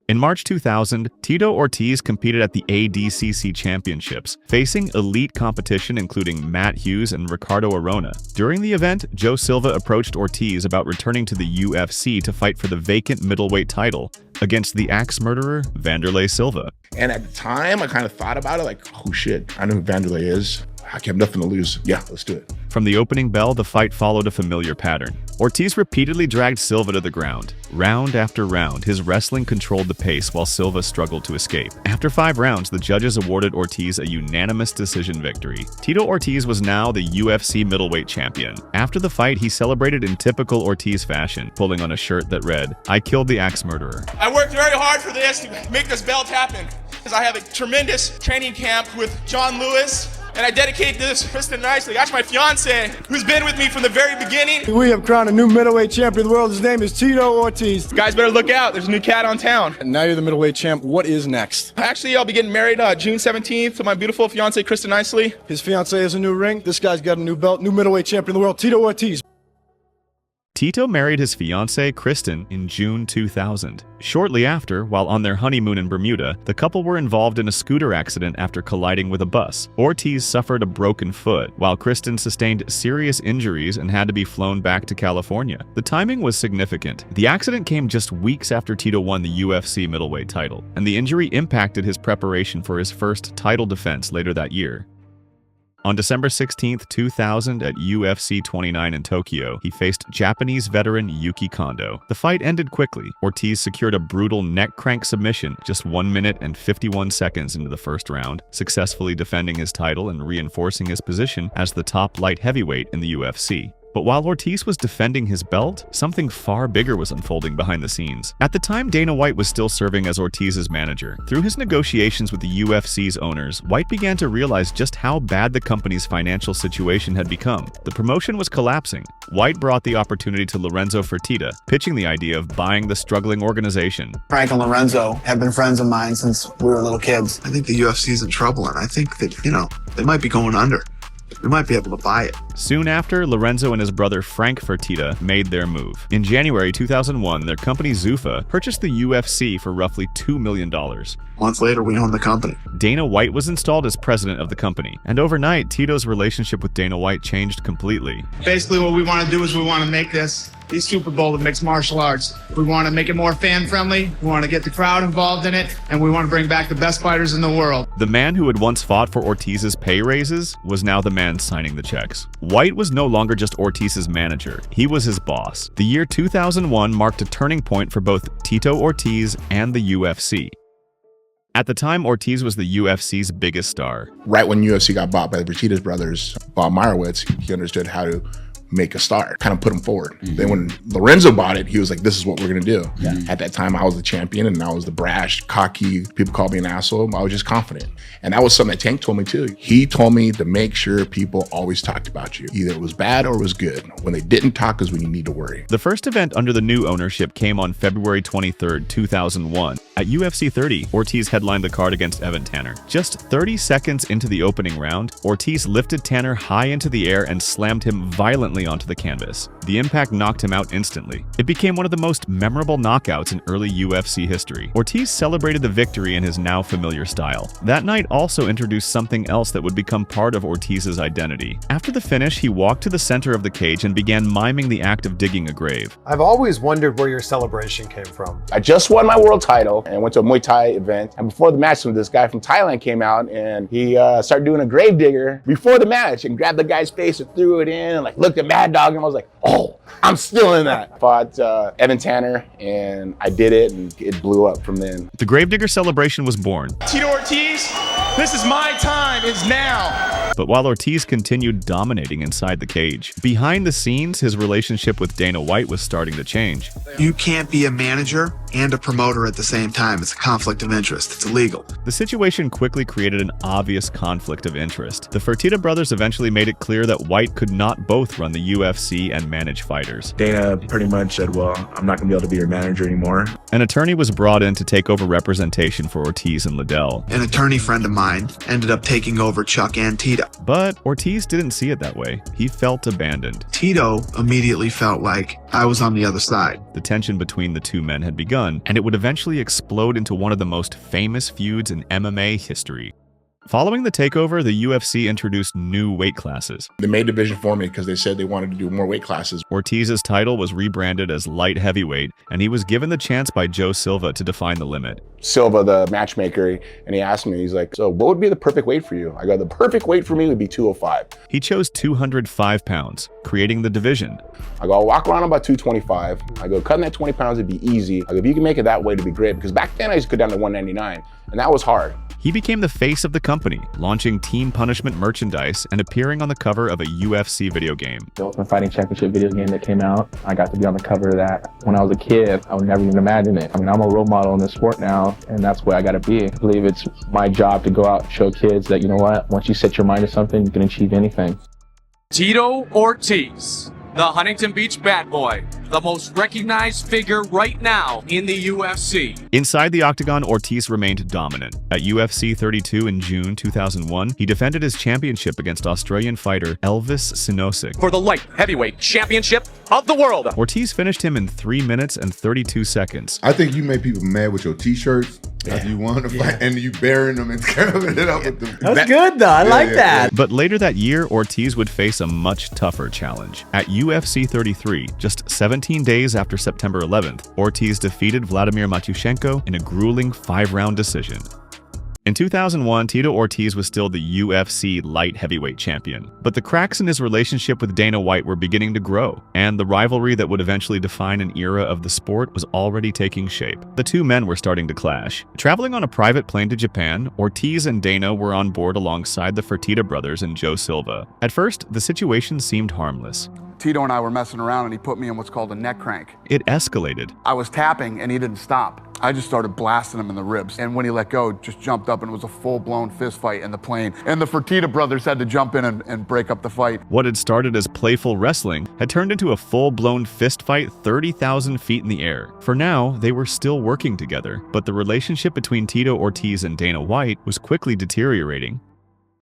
Speaker 7: In March 2000, Tito Ortiz competed at the ADCC Championships, facing elite competition including Matt Hughes and Ricardo Arona. During the event, Joe Silva approached Ortiz about returning to the UFC to fight for the vacant middleweight title against the axe murderer Vanderlei Silva.
Speaker 5: And at the time, I kind of thought about it like, oh shit, I know who Vanderlei is. I have nothing to lose. Yeah, let's do it.
Speaker 7: From the opening bell, the fight followed a familiar pattern. Ortiz repeatedly dragged Silva to the ground. Round after round, his wrestling controlled the pace while Silva struggled to escape. After 5 rounds, the judges awarded Ortiz a unanimous decision victory. Tito Ortiz was now the UFC middleweight champion. After the fight, he celebrated in typical Ortiz fashion, pulling on a shirt that read, "I killed the axe murderer."
Speaker 20: I worked very hard for this to make this belt happen. Because I have a tremendous training camp with John Lewis. And I dedicate this to Kristen Nicely. That's my fiance, who's been with me from the very beginning.
Speaker 22: We have crowned a new middleweight champion of the world. His name is Tito Ortiz.
Speaker 20: Guys better look out. There's a new cat on town.
Speaker 22: And now you're the middleweight champ. What is next?
Speaker 20: Actually, I'll be getting married June 17th to my beautiful fiance, Kristen Nicely.
Speaker 22: His fiance has a new ring. This guy's got a new belt. New middleweight champion of the world, Tito Ortiz.
Speaker 7: Tito married his fiancée, Kristen, in June 2000. Shortly after, while on their honeymoon in Bermuda, the couple were involved in a scooter accident after colliding with a bus. Ortiz suffered a broken foot, while Kristen sustained serious injuries and had to be flown back to California. The timing was significant. The accident came just weeks after Tito won the UFC middleweight title, and the injury impacted his preparation for his first title defense later that year. On December 16, 2000, at UFC 29 in Tokyo, he faced Japanese veteran Yuki Kondo. The fight ended quickly. Ortiz secured a brutal neck crank submission just 1 minute and 51 seconds into the first round, successfully defending his title and reinforcing his position as the top light heavyweight in the UFC. But while Ortiz was defending his belt, something far bigger was unfolding behind the scenes. At the time, Dana White was still serving as Ortiz's manager. Through his negotiations with the UFC's owners, White began to realize just how bad the company's financial situation had become. The promotion was collapsing. White brought the opportunity to Lorenzo Fertitta, pitching the idea of buying the struggling organization.
Speaker 6: Frank and Lorenzo have been friends of mine since we were little kids.
Speaker 4: I think the UFC's in trouble, and I think that, they might be going under. We might be able to buy it.
Speaker 7: Soon after, Lorenzo and his brother Frank Fertitta made their move. In January 2001, their company Zuffa purchased the UFC for roughly $2 million.
Speaker 4: A month later, we owned the company.
Speaker 7: Dana White was installed as president of the company, and overnight, Tito's relationship with Dana White changed completely.
Speaker 22: Basically, what we want to do is we want to make this the Super Bowl of mixed martial arts. We want to make it more fan-friendly, we want to get the crowd involved in it, and we want to bring back the best fighters in the world.
Speaker 7: The man who had once fought for Ortiz's pay raises was now the man signing the checks. White was no longer just Ortiz's manager, he was his boss. The year 2001 marked a turning point for both Tito Ortiz and the UFC. At the time, Ortiz was the UFC's biggest star.
Speaker 5: Right when UFC got bought by the Fertitta's brothers, Bob Meyerowitz, he understood how to make a star, kind of put him forward. Then when Lorenzo bought it, he was like, this is what we're gonna do. At that time, I was the champion and I was the brash, cocky, people called me an asshole. I was just confident. And that was something that Tank told me too. He told me to make sure people always talked about you. Either it was bad or it was good. When they didn't talk is when you need to worry.
Speaker 7: The first event under the new ownership came on February 23, 2001. At UFC 30, Ortiz headlined the card against Evan Tanner. Just 30 seconds into the opening round, Ortiz lifted Tanner high into the air and slammed him violently onto the canvas. The impact knocked him out instantly. It became one of the most memorable knockouts in early UFC history. Ortiz celebrated the victory in his now familiar style. That night also introduced something else that would become part of Ortiz's identity. After the finish, he walked to the center of the cage and began miming the act of digging a grave.
Speaker 21: I've always wondered where your celebration came from.
Speaker 12: I just won my world title, and I went to a Muay Thai event. And before the match, this guy from Thailand came out and he started doing a gravedigger before the match and grabbed the guy's face and threw it in and like looked at Mad Dog and I was like, oh, I'm still in that. Fought Evan Tanner and I did it and it blew up from then.
Speaker 7: The Gravedigger celebration was born.
Speaker 20: Tito Ortiz, this is my time, it's now.
Speaker 7: But while Ortiz continued dominating inside the cage, behind the scenes, his relationship with Dana White was starting to change.
Speaker 4: You can't be a manager and a promoter at the same time. It's a conflict of interest. It's illegal.
Speaker 7: The situation quickly created an obvious conflict of interest. The Fertitta brothers eventually made it clear that White could not both run the UFC and manage fighters.
Speaker 2: Dana pretty much said, well, I'm not going to be able to be your manager anymore.
Speaker 7: An attorney was brought in to take over representation for Ortiz and Liddell.
Speaker 4: An attorney friend of mine ended up taking over Chuck and Tito.
Speaker 7: But Ortiz didn't see it that way. He felt abandoned.
Speaker 4: Tito immediately felt like I was on the other side.
Speaker 7: The tension between the two men had begun, and it would eventually explode into one of the most famous feuds in MMA history. Following the takeover, the UFC introduced new weight classes.
Speaker 5: They made division for me because they said they wanted to do more weight classes.
Speaker 7: Ortiz's title was rebranded as light heavyweight, and he was given the chance by Joe Silva to define the limit.
Speaker 12: Silva, the matchmaker, and he asked me, he's like, so what would be the perfect weight for you? I go, the perfect weight for me would be 205.
Speaker 7: He chose 205 pounds, creating the division.
Speaker 12: I go, I'll walk around about 225. I go, cutting that 20 pounds would be easy. I go, if you can make it that way, it'd be great. Because back then I used to go down to 199, and that was hard.
Speaker 7: He became the face of the company, launching Team Punishment merchandise and appearing on the cover of a UFC video game.
Speaker 17: The Ultimate Fighting Championship video game that came out, I got to be on the cover of that. When I was a kid, I would never even imagine it. I mean, I'm a role model in this sport now, and that's where I got to be. I believe it's my job to go out and show kids that, you know what, once you set your mind to something, you can achieve anything.
Speaker 18: Tito Ortiz, the Huntington Beach bad boy, the most recognized figure right now in the UFC.
Speaker 7: Inside the octagon, Ortiz remained dominant. At UFC 32 in June 2001, he defended his championship against Australian fighter Elvis Sinosic
Speaker 18: For the light heavyweight championship of the world.
Speaker 7: Ortiz finished him in 3 minutes and 32 seconds.
Speaker 3: I think you made people mad with your t-shirts after you won the fight, and you burying them and covering it up with them.
Speaker 1: That's good though, I like that.
Speaker 7: But later that year, Ortiz would face a much tougher challenge. At UFC 33, just 17 days after September 11th, Ortiz defeated Vladimir Matyushenko in a grueling 5-round decision. In 2001, Tito Ortiz was still the UFC light heavyweight champion, but the cracks in his relationship with Dana White were beginning to grow, and the rivalry that would eventually define an era of the sport was already taking shape. The two men were starting to clash. Traveling on a private plane to Japan, Ortiz and Dana were on board alongside the Fertitta brothers and Joe Silva. At first, the situation seemed harmless.
Speaker 23: Tito and I were messing around and he put me in what's called a neck crank.
Speaker 7: It escalated.
Speaker 23: I was tapping and he didn't stop. I just started blasting him in the ribs. And when he let go, just jumped up and it was a full-blown fist fight in the plane. And the Fertitta brothers had to jump in and break up the fight.
Speaker 7: What had started as playful wrestling had turned into a full-blown fist fight 30,000 feet in the air. For now, they were still working together, but the relationship between Tito Ortiz and Dana White was quickly deteriorating.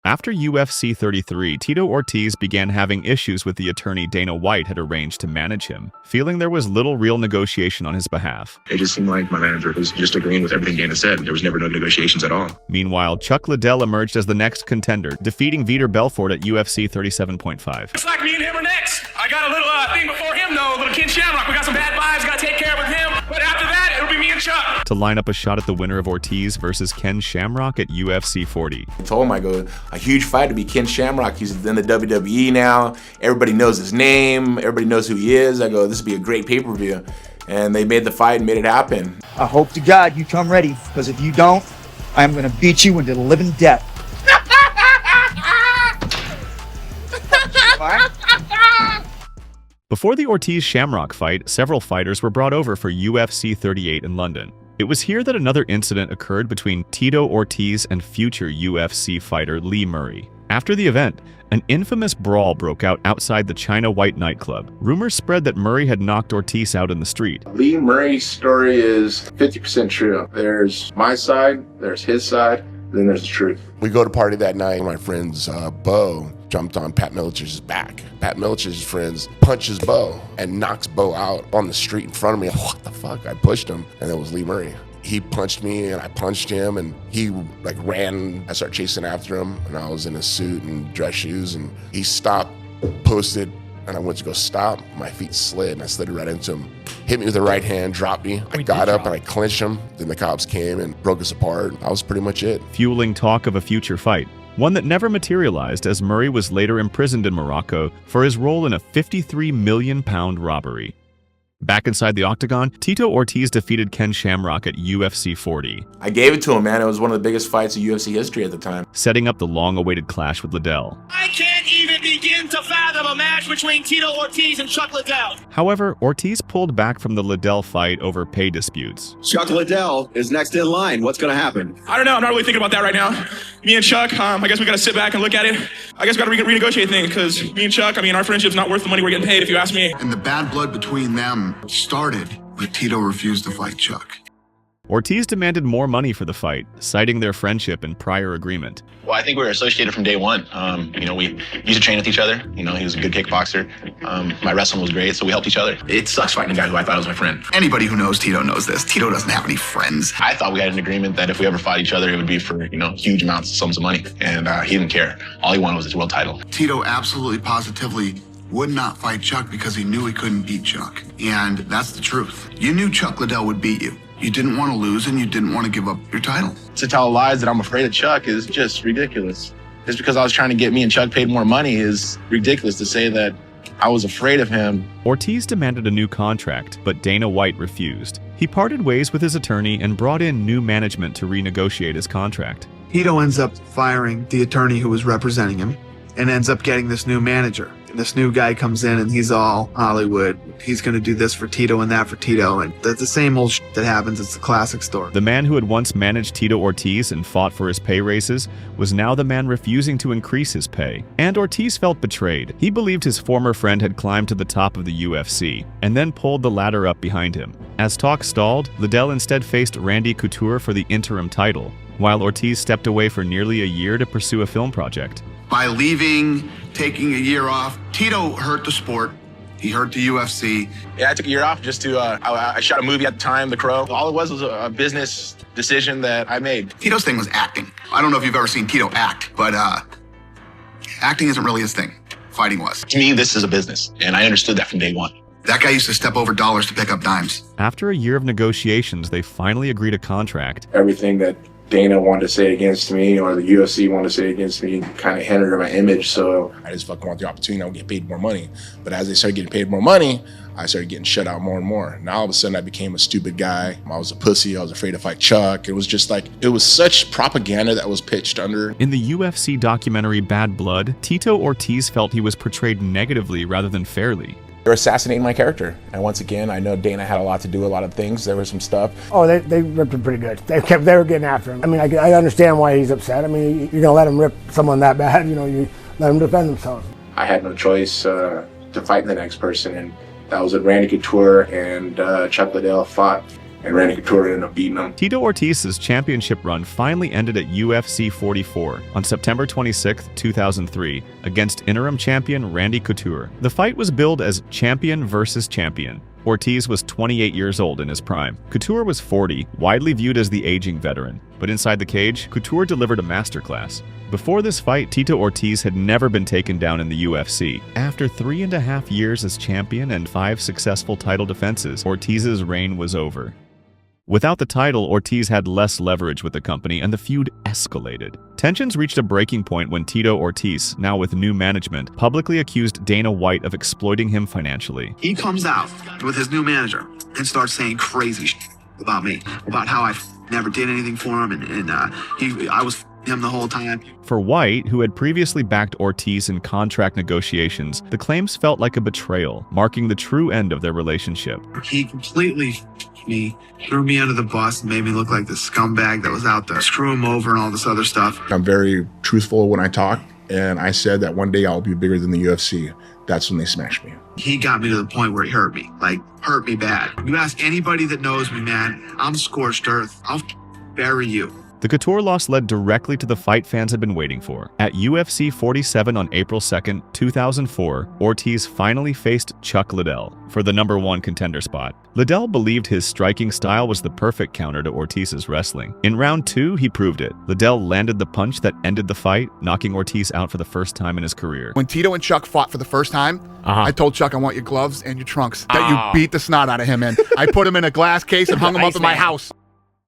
Speaker 7: After UFC 33, Tito Ortiz began having issues with the attorney Dana White had arranged to manage him, feeling there was little real negotiation on his behalf.
Speaker 2: It just seemed like my manager was just agreeing with everything Dana said. There was never no negotiations at all.
Speaker 7: Meanwhile, Chuck Liddell emerged as the next contender, defeating Vitor Belfort at UFC 37.5.
Speaker 20: Looks like me and him are next. I got a little thing before him though, little Ken Shamrock. We got some bad vibes, gotta take care of with him. But after that, it'll be me and Chuck.
Speaker 7: To line up a shot at the winner of Ortiz versus Ken Shamrock at UFC 40.
Speaker 9: I told him, I go, a huge fight to be Ken Shamrock. He's in the WWE now. Everybody knows his name. Everybody knows who he is. I go, this would be a great pay-per-view. And they made the fight and made it happen.
Speaker 24: I hope to God you come ready, because if you don't, I'm going to beat you into the living death.
Speaker 7: Before the Ortiz-Shamrock fight, several fighters were brought over for UFC 38 in London. It was here that another incident occurred between Tito Ortiz and future UFC fighter Lee Murray. After the event, an infamous brawl broke out outside the China White nightclub. Rumors spread that Murray had knocked Ortiz out in the street.
Speaker 13: Lee Murray's story is 50% true. There's my side, there's his side, then there's the truth.
Speaker 25: We go to party that night. My friend's Bo jumped on Pat Militer's back. Pat Militer's friends punches Bo and knocks Bo out on the street in front of me. What the fuck? I pushed him, and it was Lee Murray. He punched me and I punched him, and he ran. I started chasing after him, and I was in a suit and dress shoes, and he stopped, posted, and I went to go stop. My feet slid, and I slid right into him. Hit me with the right hand, dropped me. I got up and I clinched him. Then the cops came and broke us apart. That was pretty much it.
Speaker 7: Fueling talk of a future fight, one that never materialized as Murray was later imprisoned in Morocco for his role in a £53 million robbery. Back inside the octagon, Tito Ortiz defeated Ken Shamrock at UFC 40.
Speaker 9: I gave it to him, man. It was one of the biggest fights in UFC history at the time.
Speaker 7: Setting up the long-awaited clash with Liddell.
Speaker 18: I can't even begin to fathom a match between Tito Ortiz and Chuck Liddell.
Speaker 7: However, Ortiz pulled back from the Liddell fight over pay disputes.
Speaker 8: Chuck Liddell is next in line. What's going to happen?
Speaker 20: I don't know. I'm not really thinking about that right now. Me and Chuck, I guess we got to sit back and look at it. I guess we got to renegotiate things because me and Chuck, our friendship's not worth the money we're getting paid, if you ask me.
Speaker 4: And the bad blood between them started when Tito refused to fight Chuck.
Speaker 7: Ortiz demanded more money for the fight, citing their friendship and prior agreement.
Speaker 14: Well, I think we were associated from day one. We used to train with each other. He was a good kickboxer. My wrestling was great, so we helped each other. It sucks fighting a guy who I thought was my friend.
Speaker 4: Anybody who knows Tito knows this. Tito doesn't have any friends.
Speaker 14: I thought we had an agreement that if we ever fought each other, it would be for, huge amounts of sums of money. And he didn't care. All he wanted was his world title.
Speaker 4: Tito absolutely, positively would not fight Chuck because he knew he couldn't beat Chuck. And that's the truth. You knew Chuck Liddell would beat you. You didn't want to lose and you didn't want to give up your title.
Speaker 14: To tell lies that I'm afraid of Chuck is just ridiculous. Just because I was trying to get me and Chuck paid more money is ridiculous to say that I was afraid of him.
Speaker 7: Ortiz demanded a new contract, but Dana White refused. He parted ways with his attorney and brought in new management to renegotiate his contract.
Speaker 4: Tito ends up firing the attorney who was representing him and ends up getting this new manager. And this new guy comes in and he's all Hollywood. He's going to do this for Tito and that for Tito. And that's the same old shit that happens. It's the classic story.
Speaker 7: The man who had once managed Tito Ortiz and fought for his pay raises was now the man refusing to increase his pay. And Ortiz felt betrayed. He believed his former friend had climbed to the top of the UFC and then pulled the ladder up behind him. As talk stalled, Liddell instead faced Randy Couture for the interim title, while Ortiz stepped away for nearly a year to pursue a film project.
Speaker 4: By leaving, taking a year off, Tito hurt the sport. He hurt the UFC.
Speaker 14: Yeah, I took a year off just to, I shot a movie at the time, The Crow. All it was a business decision that I made.
Speaker 4: Tito's thing was acting. I don't know if you've ever seen Tito act, but acting isn't really his thing. Fighting was.
Speaker 14: To me, this is a business, and I understood that from day one.
Speaker 4: That guy used to step over dollars to pick up dimes.
Speaker 7: After a year of negotiations, they finally agreed a contract.
Speaker 13: Everything that Dana wanted to say against me or the UFC wanted to say against me kind of hindered my image, so
Speaker 25: I just fucking want the opportunity. I would get paid more money. But as they started getting paid more money, I started getting shut out more and more. Now all of a sudden I became a stupid guy. I was a pussy. I was afraid to fight Chuck. It was just like, it was such propaganda that was pitched under.
Speaker 7: In the UFC documentary Bad Blood, Tito Ortiz felt he was portrayed negatively rather than fairly.
Speaker 12: They're assassinating my character. And once again, I know Dana had a lot to do with a lot of things. There was some stuff.
Speaker 15: Oh, they ripped him pretty good. They were getting after him. I understand why he's upset. You're gonna let him rip someone that bad, you let him defend themselves.
Speaker 13: I had no choice to fight the next person, and that was when Randy Couture and Chuck Liddell fought, and Randy Couture ended up beating him.
Speaker 7: Tito Ortiz's championship run finally ended at UFC 44 on September 26, 2003, against interim champion Randy Couture. The fight was billed as champion versus champion. Ortiz was 28 years old in his prime. Couture was 40, widely viewed as the aging veteran. But inside the cage, Couture delivered a masterclass. Before this fight, Tito Ortiz had never been taken down in the UFC. After 3.5 years as champion and 5 successful title defenses, Ortiz's reign was over. Without the title, Ortiz had less leverage with the company, and the feud escalated. Tensions reached a breaking point when Tito Ortiz, now with new management, publicly accused Dana White of exploiting him financially.
Speaker 4: He comes out with his new manager and starts saying crazy shit about me, about how I never did anything for him, and I was him the whole time.
Speaker 7: For White, who had previously backed Ortiz in contract negotiations, the claims felt like a betrayal, marking the true end of their relationship.
Speaker 4: He completely me, threw me under the bus, and made me look like the scumbag that was out there, screw him over and all this other stuff.
Speaker 25: I'm very truthful when I talk, and I said that one day I'll be bigger than the UFC. That's when they smashed me.
Speaker 4: He got me to the point where he hurt me, bad. You ask anybody that knows me, man, I'm scorched earth. I'll bury you.
Speaker 7: The couture loss led directly to the fight fans had been waiting for. At UFC 47 on April 2nd, 2004, Ortiz finally faced Chuck Liddell for the #1 contender spot. Liddell believed his striking style was the perfect counter to Ortiz's wrestling. In round 2, he proved it. Liddell landed the punch that ended the fight, knocking Ortiz out for the first time in his career.
Speaker 23: When Tito and Chuck fought for the first time, I told Chuck I want your gloves and your trunks that you beat the snot out of him in. I put him in a glass case and hung him up in my house.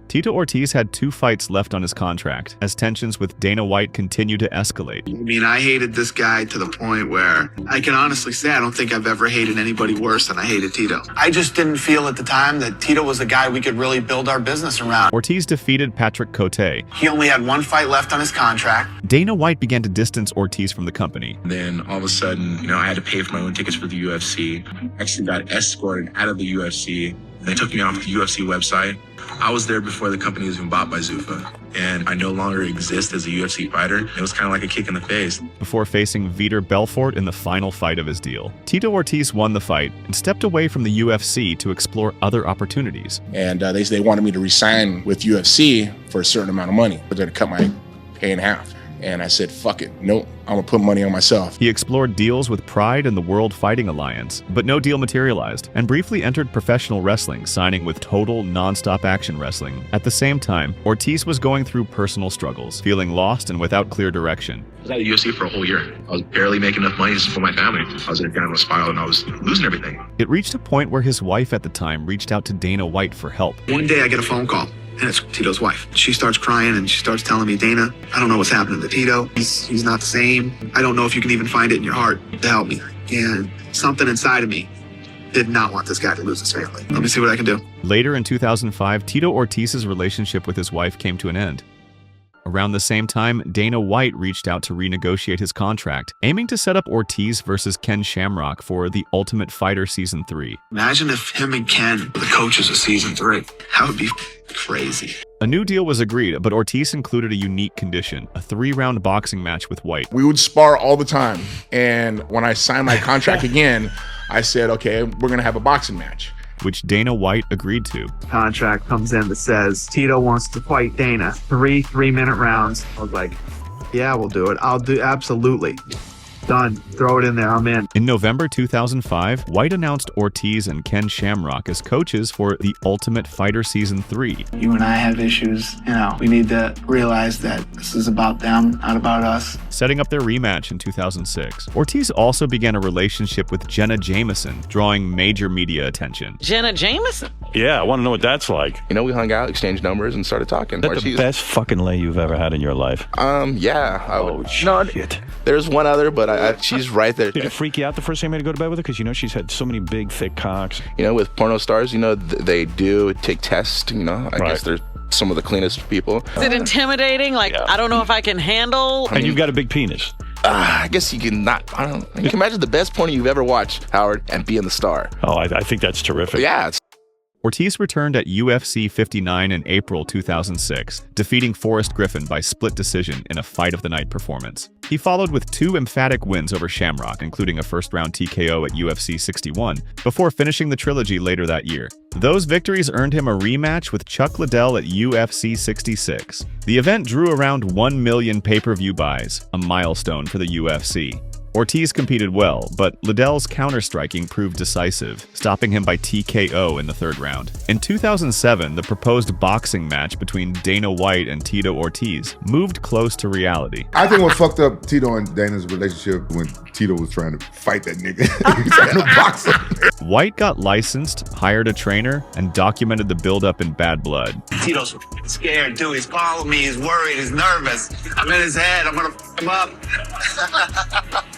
Speaker 7: Tito Ortiz had 2 fights left on his contract as tensions with Dana White continued to escalate.
Speaker 4: I mean, I hated this guy to the point where I can honestly say I don't think I've ever hated anybody worse than I hated Tito. I just didn't feel at the time that Tito was a guy we could really build our business around.
Speaker 7: Ortiz defeated Patrick Cote.
Speaker 4: He only had 1 fight left on his contract.
Speaker 7: Dana White began to distance Ortiz from the company.
Speaker 2: Then all of a sudden, I had to pay for my own tickets for the UFC. Actually got escorted out of the UFC. They took me off the UFC website. I was there before the company was even bought by Zuffa, and I no longer exist as a UFC fighter. It was kind of like a kick in the face.
Speaker 7: Before facing Vitor Belfort in the final fight of his deal, Tito Ortiz won the fight and stepped away from the UFC to explore other opportunities.
Speaker 12: And they wanted me to resign with UFC for a certain amount of money, but they're to cut my pay in half. And I said, fuck it. Nope, I'm gonna put money on myself.
Speaker 7: He explored deals with Pride and the World Fighting Alliance, but no deal materialized, and briefly entered professional wrestling, signing with Total Nonstop Action Wrestling. At the same time, Ortiz was going through personal struggles, feeling lost and without clear direction.
Speaker 2: I was at the UFC for a whole year. I was barely making enough money for my family. I was in a downward spiral and I was losing everything.
Speaker 7: It reached a point where his wife at the time reached out to Dana White for help.
Speaker 4: One day I get a phone call. And it's Tito's wife. She starts crying and she starts telling me, Dana, I don't know what's happening to Tito. He's not the same. I don't know if you can even find it in your heart to help me. And something inside of me did not want this guy to lose his family. Let me see what I can do.
Speaker 7: Later in 2005, Tito Ortiz's relationship with his wife came to an end. Around the same time, Dana White reached out to renegotiate his contract, aiming to set up Ortiz versus Ken Shamrock for The Ultimate Fighter Season 3.
Speaker 4: Imagine if him and Ken were the coaches of Season 3. That would be crazy.
Speaker 7: A new deal was agreed, but Ortiz included a unique condition, a 3-round boxing match with White.
Speaker 12: We would spar all the time. And when I signed my contract again, I said, okay, we're gonna have a boxing match.
Speaker 7: Which Dana White agreed to.
Speaker 4: Contract comes in that says Tito wants to fight Dana. 3 3-minute rounds. I was like, yeah, we'll do it. I'll do absolutely. Done. Throw it in there. I'm in.
Speaker 7: In November 2005, White announced Ortiz and Ken Shamrock as coaches for The Ultimate Fighter Season 3.
Speaker 4: You and I have issues. We need to realize that this is about them, not about us.
Speaker 7: Setting up their rematch in 2006. Ortiz also began a relationship with Jenna Jameson, drawing major media attention.
Speaker 6: Jenna Jameson?
Speaker 10: Yeah, I want to know what that's like.
Speaker 11: We hung out, exchanged numbers, and started talking.
Speaker 10: Is that the best fucking lay you've ever had in your life?
Speaker 11: Yeah.
Speaker 10: Oh, shit.
Speaker 11: There's one other, but she's right there.
Speaker 10: Did it freak you out the first time you had to go to bed with her? Because she's had so many big, thick cocks.
Speaker 11: With porno stars, they do take tests. I guess they're some of the cleanest people.
Speaker 6: Is it intimidating? I don't know if I can handle.
Speaker 10: And you've got a big penis.
Speaker 11: I guess you can not. You can imagine the best porno you've ever watched, Howard, and being the star.
Speaker 10: Oh, I think that's terrific.
Speaker 11: Yeah.
Speaker 7: Ortiz returned at UFC 59 in April 2006, defeating Forrest Griffin by split decision in a Fight of the Night performance. He followed with 2 emphatic wins over Shamrock, including a first-round TKO at UFC 61, before finishing the Trilogy later that year. Those victories earned him a rematch with Chuck Liddell at UFC 66. The event drew around 1 million pay-per-view buys, a milestone for the UFC. Ortiz competed well, but Liddell's counter-striking proved decisive, stopping him by TKO in the 3rd round. In 2007, the proposed boxing match between Dana White and Tito Ortiz moved close to reality.
Speaker 3: I think what fucked up Tito and Dana's relationship when Tito was trying to fight that nigga. He was trying to box him.
Speaker 7: White got licensed, hired a trainer, and documented the buildup in Bad Blood.
Speaker 4: Tito's scared too. He's calling me. He's worried. He's nervous. I'm in his head. I'm gonna fuck him up.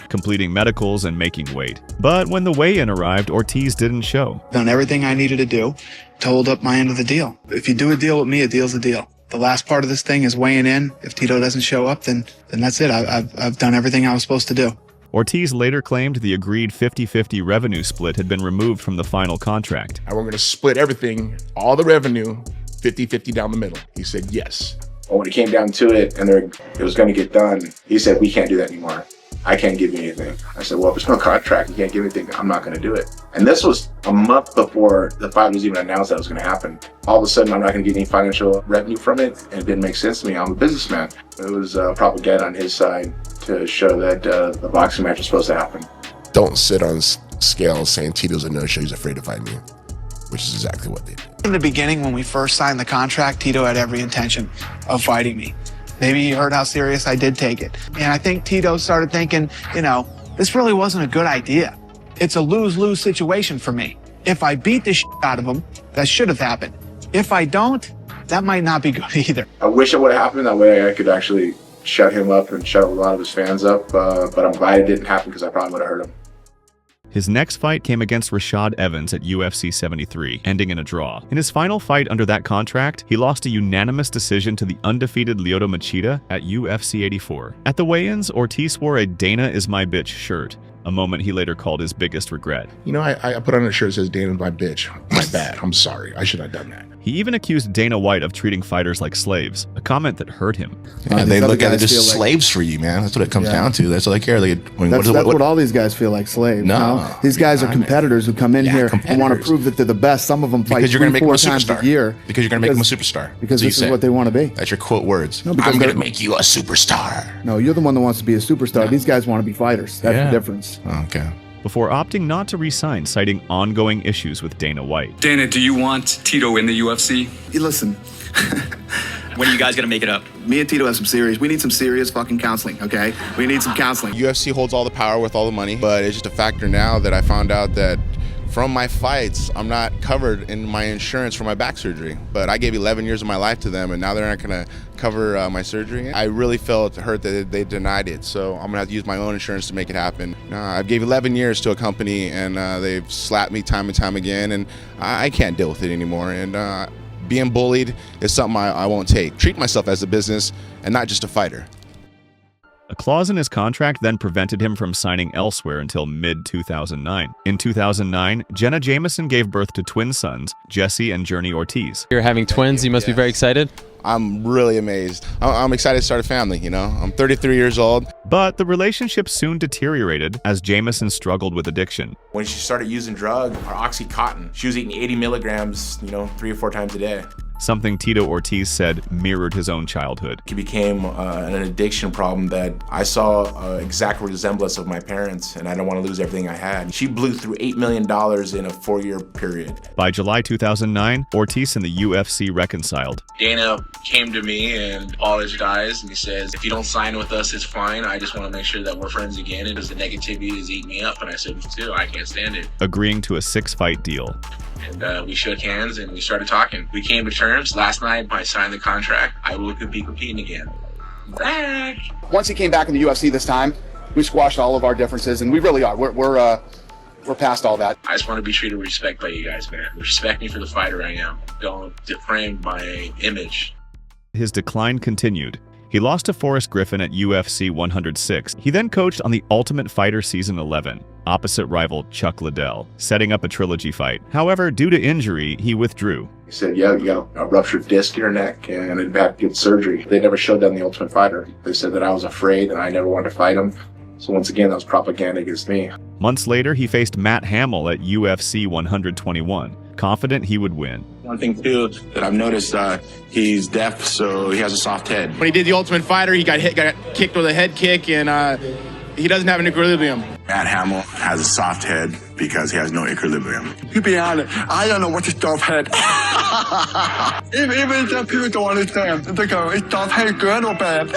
Speaker 7: Completing medicals and making weight. But when the weigh-in arrived, Ortiz didn't show.
Speaker 4: Done everything I needed to do to hold up my end of the deal. If you do a deal with me, a deal's a deal. The last part of this thing is weighing in. If Tito doesn't show up, then that's it. I've done everything I was supposed to do.
Speaker 7: Ortiz later claimed the agreed 50-50 revenue split had been removed from the final contract.
Speaker 12: And we're going to split everything, all the revenue, 50-50 down the middle. He said yes.
Speaker 13: But when it came down to it and it was going to get done, he said, we can't do that anymore. I can't give you anything. I said, well, if there's no contract, you can't give me anything, I'm not gonna do it. And this was a month before the fight was even announced that it was gonna happen. All of a sudden, I'm not gonna get any financial revenue from it, and it didn't make sense to me. I'm a businessman. It was propaganda on his side to show that the boxing match was supposed to happen.
Speaker 25: Don't sit on scales saying Tito's a no-show, he's afraid to fight me, which is exactly what they did.
Speaker 4: In the beginning, when we first signed the contract, Tito had every intention of fighting me. Maybe he heard how serious I did take it. And I think Tito started thinking, you know, this really wasn't a good idea. It's a lose-lose situation for me. If I beat the shit out of him, that should have happened. If I don't, that might not be good either.
Speaker 13: I wish it would have happened. That way I could actually shut him up and shut a lot of his fans up. But I'm glad it didn't happen because I probably would have hurt him.
Speaker 7: His next fight came against Rashad Evans at UFC 73, ending in a draw. In his final fight under that contract, he lost a unanimous decision to the undefeated Lyoto Machida at UFC 84. At the weigh-ins, Ortiz wore a "Dana is my bitch" shirt, a moment he later called his biggest regret.
Speaker 25: You know, I put on a shirt that says Dana's my bitch. My bad. I'm sorry. I should have done that.
Speaker 7: He even accused Dana White of treating fighters like slaves, a comment that hurt him.
Speaker 5: Yeah, they look at it as slaves for you, man. That's what it comes down to. That's all they care.
Speaker 16: That's what all these guys feel like, slaves.
Speaker 5: No.
Speaker 16: These guys are competitors who come in here and want to prove that they're the best. Some of them fight 3-4 times a year.
Speaker 5: Because you're going to make them a superstar.
Speaker 16: Because this is what they want to be.
Speaker 5: That's your quote words.
Speaker 16: No,
Speaker 5: I'm going to make you a superstar.
Speaker 16: No, you're the one that wants to be a superstar. No. These guys want to be fighters. That's the difference.
Speaker 5: Okay.
Speaker 7: Before opting not to re-sign, citing ongoing issues with Dana White.
Speaker 19: Dana, do you want Tito in the UFC?
Speaker 21: Hey, listen.
Speaker 19: When are you guys gonna make it up?
Speaker 21: Me and Tito have we need some serious fucking counseling, okay? We need some counseling.
Speaker 22: UFC holds all the power with all the money, but it's just a factor now that I found out that from my fights, I'm not covered in my insurance for my back surgery. But I gave 11 years of my life to them, and now they're not gonna cover my surgery. I really felt hurt that they denied it, so I'm gonna have to use my own insurance to make it happen. I gave 11 years to a company, and they've slapped me time and time again, and I can't deal with it anymore. And being bullied is something I won't take. Treat myself as a business and not just a fighter.
Speaker 7: A clause in his contract then prevented him from signing elsewhere until mid-2009. In 2009, Jenna Jameson gave birth to twin sons, Jesse and Journey Ortiz.
Speaker 26: You're having twins, you must be very excited?
Speaker 22: I'm really amazed. I'm excited to start a family, you know? I'm 33 years old.
Speaker 7: But the relationship soon deteriorated as Jameson struggled with addiction.
Speaker 9: When she started using drugs, her Oxycontin, she was eating 80 milligrams, 3 or 4 times a day.
Speaker 7: Something Tito Ortiz said mirrored his own childhood.
Speaker 9: It became an addiction problem that I saw exact resemblance of my parents, and I don't want to lose everything I had. She blew through $8 million in a 4-year period.
Speaker 7: By July 2009, Ortiz and the UFC reconciled.
Speaker 2: Dana came to me and all his guys, and he says, if you don't sign with us, it's fine. I just want to make sure that we're friends again, and because the negativity is eating me up. And I said, me too, I can't stand it.
Speaker 7: Agreeing to a 6-fight deal.
Speaker 2: And we shook hands and we started talking. We came to terms. Last night, I signed the contract. I will be competing again. Back.
Speaker 21: Once he came back in the UFC this time, we squashed all of our differences, and we really are. We're past all that.
Speaker 2: I just want to be treated with respect by you guys, man. Respect me for the fighter I am. Don't defame my image.
Speaker 7: His decline continued. He lost to Forrest Griffin at UFC 106. He then coached on The Ultimate Fighter Season 11, opposite rival Chuck Liddell, setting up a trilogy fight. However, due to injury, he withdrew.
Speaker 13: He said, yeah, you got a ruptured disc in your neck and it'd have to get surgery. They never showed that in The Ultimate Fighter. They said that I was afraid and I never wanted to fight him. So once again, that was propaganda against me.
Speaker 7: Months later, he faced Matt Hamill at UFC 121, confident he would win.
Speaker 27: One thing, too, that I've noticed, he's deaf, so he has a soft head.
Speaker 20: When he did The Ultimate Fighter, he got kicked with a head kick, and he doesn't have an equilibrium.
Speaker 27: Matt Hamill has a soft head because he has no equilibrium.
Speaker 28: To be honest, I don't know what is soft head. Even if people don't understand, they go, is soft head good or bad?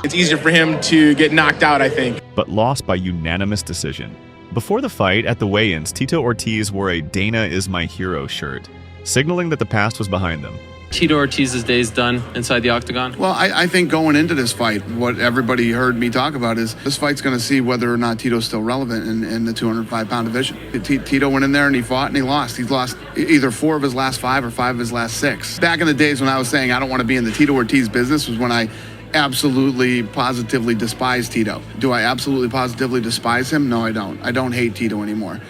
Speaker 20: It's easier for him to get knocked out, I think.
Speaker 7: But lost by unanimous decision. Before the fight, at the weigh-ins, Tito Ortiz wore a "Dana is my hero" shirt, signaling that the past was behind them.
Speaker 26: Tito Ortiz's day's done inside the octagon?
Speaker 23: Well, I think going into this fight, what everybody heard me talk about is this fight's going to see whether or not Tito's still relevant in the 205-pound division. Tito went in there and he fought and he lost. He's lost either 4 of his last 5 or 5 of his last 6. Back in the days when I was saying I don't want to be in the Tito Ortiz business was when I absolutely, positively despise Tito. Do I absolutely, positively despise him? No, I don't. I don't hate Tito anymore.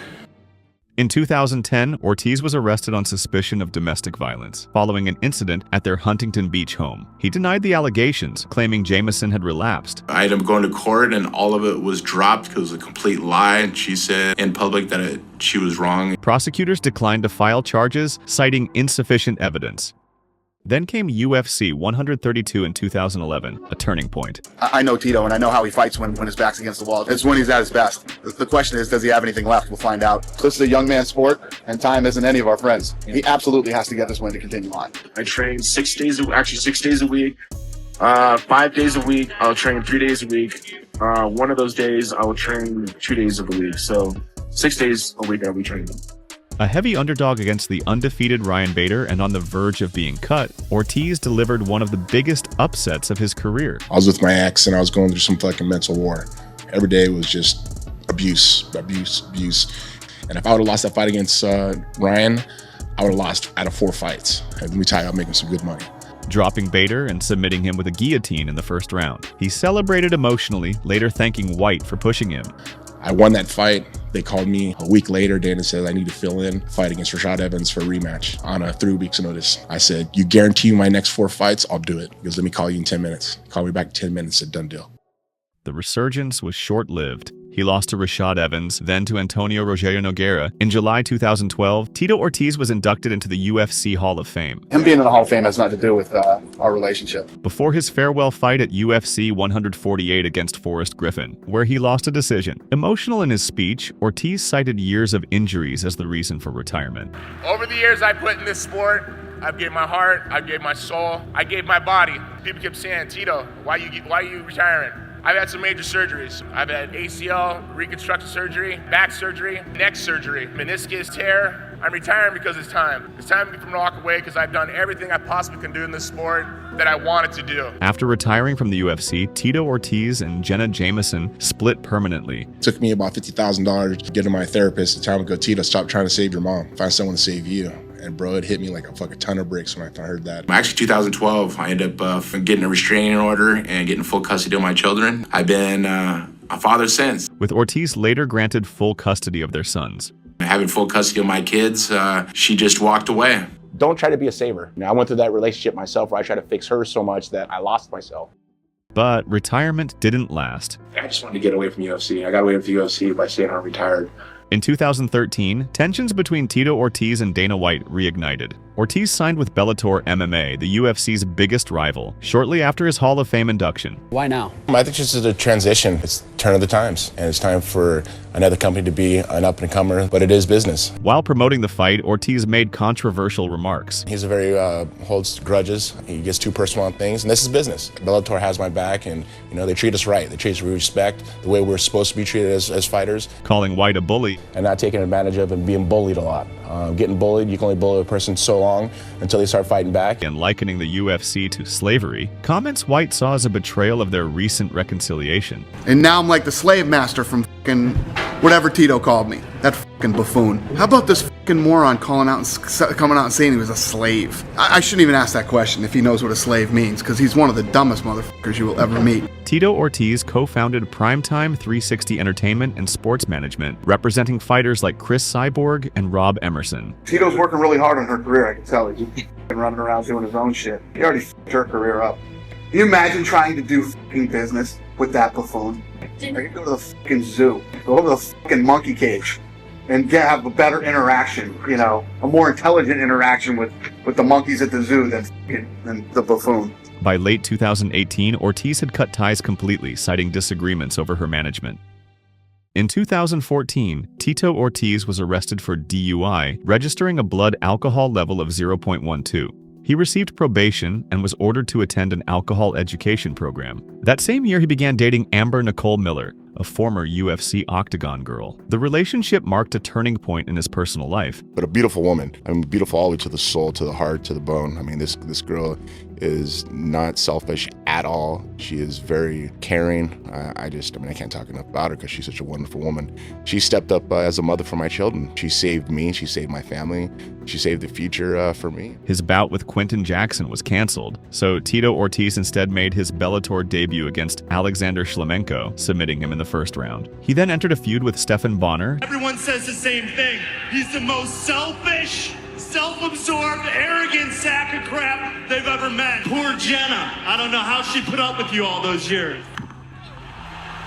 Speaker 7: In 2010, Ortiz was arrested on suspicion of domestic violence following an incident at their Huntington Beach home. He denied the allegations, claiming Jamison had relapsed.
Speaker 2: I ended up going to court and all of it was dropped because it was a complete lie. And she said in public that she was wrong.
Speaker 7: Prosecutors declined to file charges, citing insufficient evidence. Then came UFC 132 in 2011, a turning point.
Speaker 21: I know Tito, and I know how he fights when his back's against the wall. It's when he's at his best. The question is, does he have anything left? We'll find out. This is a young man's sport, and time isn't any of our friends. He absolutely has to get this win to continue on.
Speaker 27: I train 6 days a week. 5 days a week. I'll train 3 days a week. One of those days, I will train 2 days of the week. So 6 days a week I'll be training.
Speaker 7: A heavy underdog against the undefeated Ryan Bader and on the verge of being cut, Ortiz delivered one of the biggest upsets of his career.
Speaker 12: I was with my ex and I was going through some fucking mental war. Every day was just abuse. And if I would have lost that fight against Ryan, I would have lost out of 4 fights. And let me tell you, I'm making some good money.
Speaker 7: Dropping Bader and submitting him with a guillotine in the first round. He celebrated emotionally, later thanking White for pushing him.
Speaker 12: I won that fight. They called me a week later. Dana said I need to fill in, fight against Rashad Evans for a rematch on a 3 weeks notice. I said, you guarantee my next 4 fights? I'll do it. He goes, let me call you in 10 minutes. Call me back in 10 minutes, said done deal.
Speaker 7: The resurgence was short-lived. He lost to Rashad Evans, then to Antonio Rogerio Nogueira. In July 2012, Tito Ortiz was inducted into the UFC Hall of Fame.
Speaker 21: Him being in the Hall of Fame has nothing to do with our relationship.
Speaker 7: Before his farewell fight at UFC 148 against Forrest Griffin, where he lost a decision. Emotional in his speech, Ortiz cited years of injuries as the reason for retirement.
Speaker 1: Over the years I put in this sport, I've gave my heart, I gave my soul, I gave my body. People kept saying, Tito, why are you retiring? I've had some major surgeries. I've had ACL, reconstructive surgery, back surgery, neck surgery, meniscus tear. I'm retiring because it's time. It's time for me to walk away because I've done everything I possibly can do in this sport that I wanted to do.
Speaker 7: After retiring from the UFC, Tito Ortiz and Jenna Jameson split permanently.
Speaker 12: It took me about $50,000 to get to my therapist. The time to go, Tito, stop trying to save your mom. Find someone to save you. And bro, it hit me like a fucking ton of bricks when I heard that.
Speaker 2: Actually, 2012, I ended up getting a restraining order and getting full custody of my children. I've been a father since.
Speaker 7: With Ortiz later granted full custody of their sons.
Speaker 2: Having full custody of my kids, she just walked away.
Speaker 12: Don't try to be a saver. I went through that relationship myself where I tried to fix her so much that I lost myself.
Speaker 7: But retirement didn't last.
Speaker 13: I just wanted to get away from UFC. I got away with the UFC by staying home retired.
Speaker 7: In 2013, tensions between Tito Ortiz and Dana White reignited. Ortiz signed with Bellator MMA, the UFC's biggest rival, shortly after his Hall of Fame induction.
Speaker 21: Why now?
Speaker 12: I think this is a transition. It's turn of the times, and it's time for another company to be an up-and-comer, but it is business.
Speaker 7: While promoting the fight, Ortiz made controversial remarks.
Speaker 12: He's a very holds grudges. He gets too personal on things, and this is business. Bellator has my back, and they treat us right. They treat us with respect, the way we're supposed to be treated as fighters.
Speaker 7: Calling White a bully.
Speaker 12: And not taking advantage of and being bullied a lot. Getting bullied, you can only bully a person so long until they start fighting back.
Speaker 7: And likening the UFC to slavery, comments White saw as a betrayal of their recent reconciliation.
Speaker 23: And now I'm like the slave master from fucking whatever Tito called me. That fucking buffoon. How about this fucking moron coming out and saying he was a slave? I shouldn't even ask that question if he knows what a slave means, because he's one of the dumbest motherfuckers you will ever meet.
Speaker 7: Tito Ortiz co-founded Primetime 360 Entertainment and Sports Management, representing fighters like Chris Cyborg and Rob Emerson.
Speaker 21: Tito's working really hard on her career, I can tell. He's running around doing his own shit. He already fucked her career up. Can you imagine trying to do fucking business with that buffoon? I could go to the fucking zoo, go to the fucking monkey cage, and have a better interaction, a more intelligent interaction with the monkeys at the zoo than the buffoon.
Speaker 7: By late 2018, Ortiz had cut ties completely, citing disagreements over her management. In 2014, Tito Ortiz was arrested for DUI, registering a blood alcohol level of 0.12. He received probation and was ordered to attend an alcohol education program. That same year, he began dating Amber Nicole Miller, a former UFC Octagon girl. The relationship marked a turning point in his personal life.
Speaker 12: But a beautiful woman. Beautiful all the way to the soul, to the heart, to the bone. This girl is not selfish at all. She is very caring. I can't talk enough about her because she's such a wonderful woman. She stepped up as a mother for my children. She saved me. She saved my family. She saved the future for me.
Speaker 7: His bout with Quentin Jackson was canceled, so Tito Ortiz instead made his Bellator debut against Alexander Shlemenko, submitting him in the the first round. He then entered a feud with Stephan Bonner.
Speaker 6: Everyone says the same thing. He's the most selfish, self-absorbed, arrogant sack of crap they've ever met. Poor Jenna. I don't know how she put up with you all those years.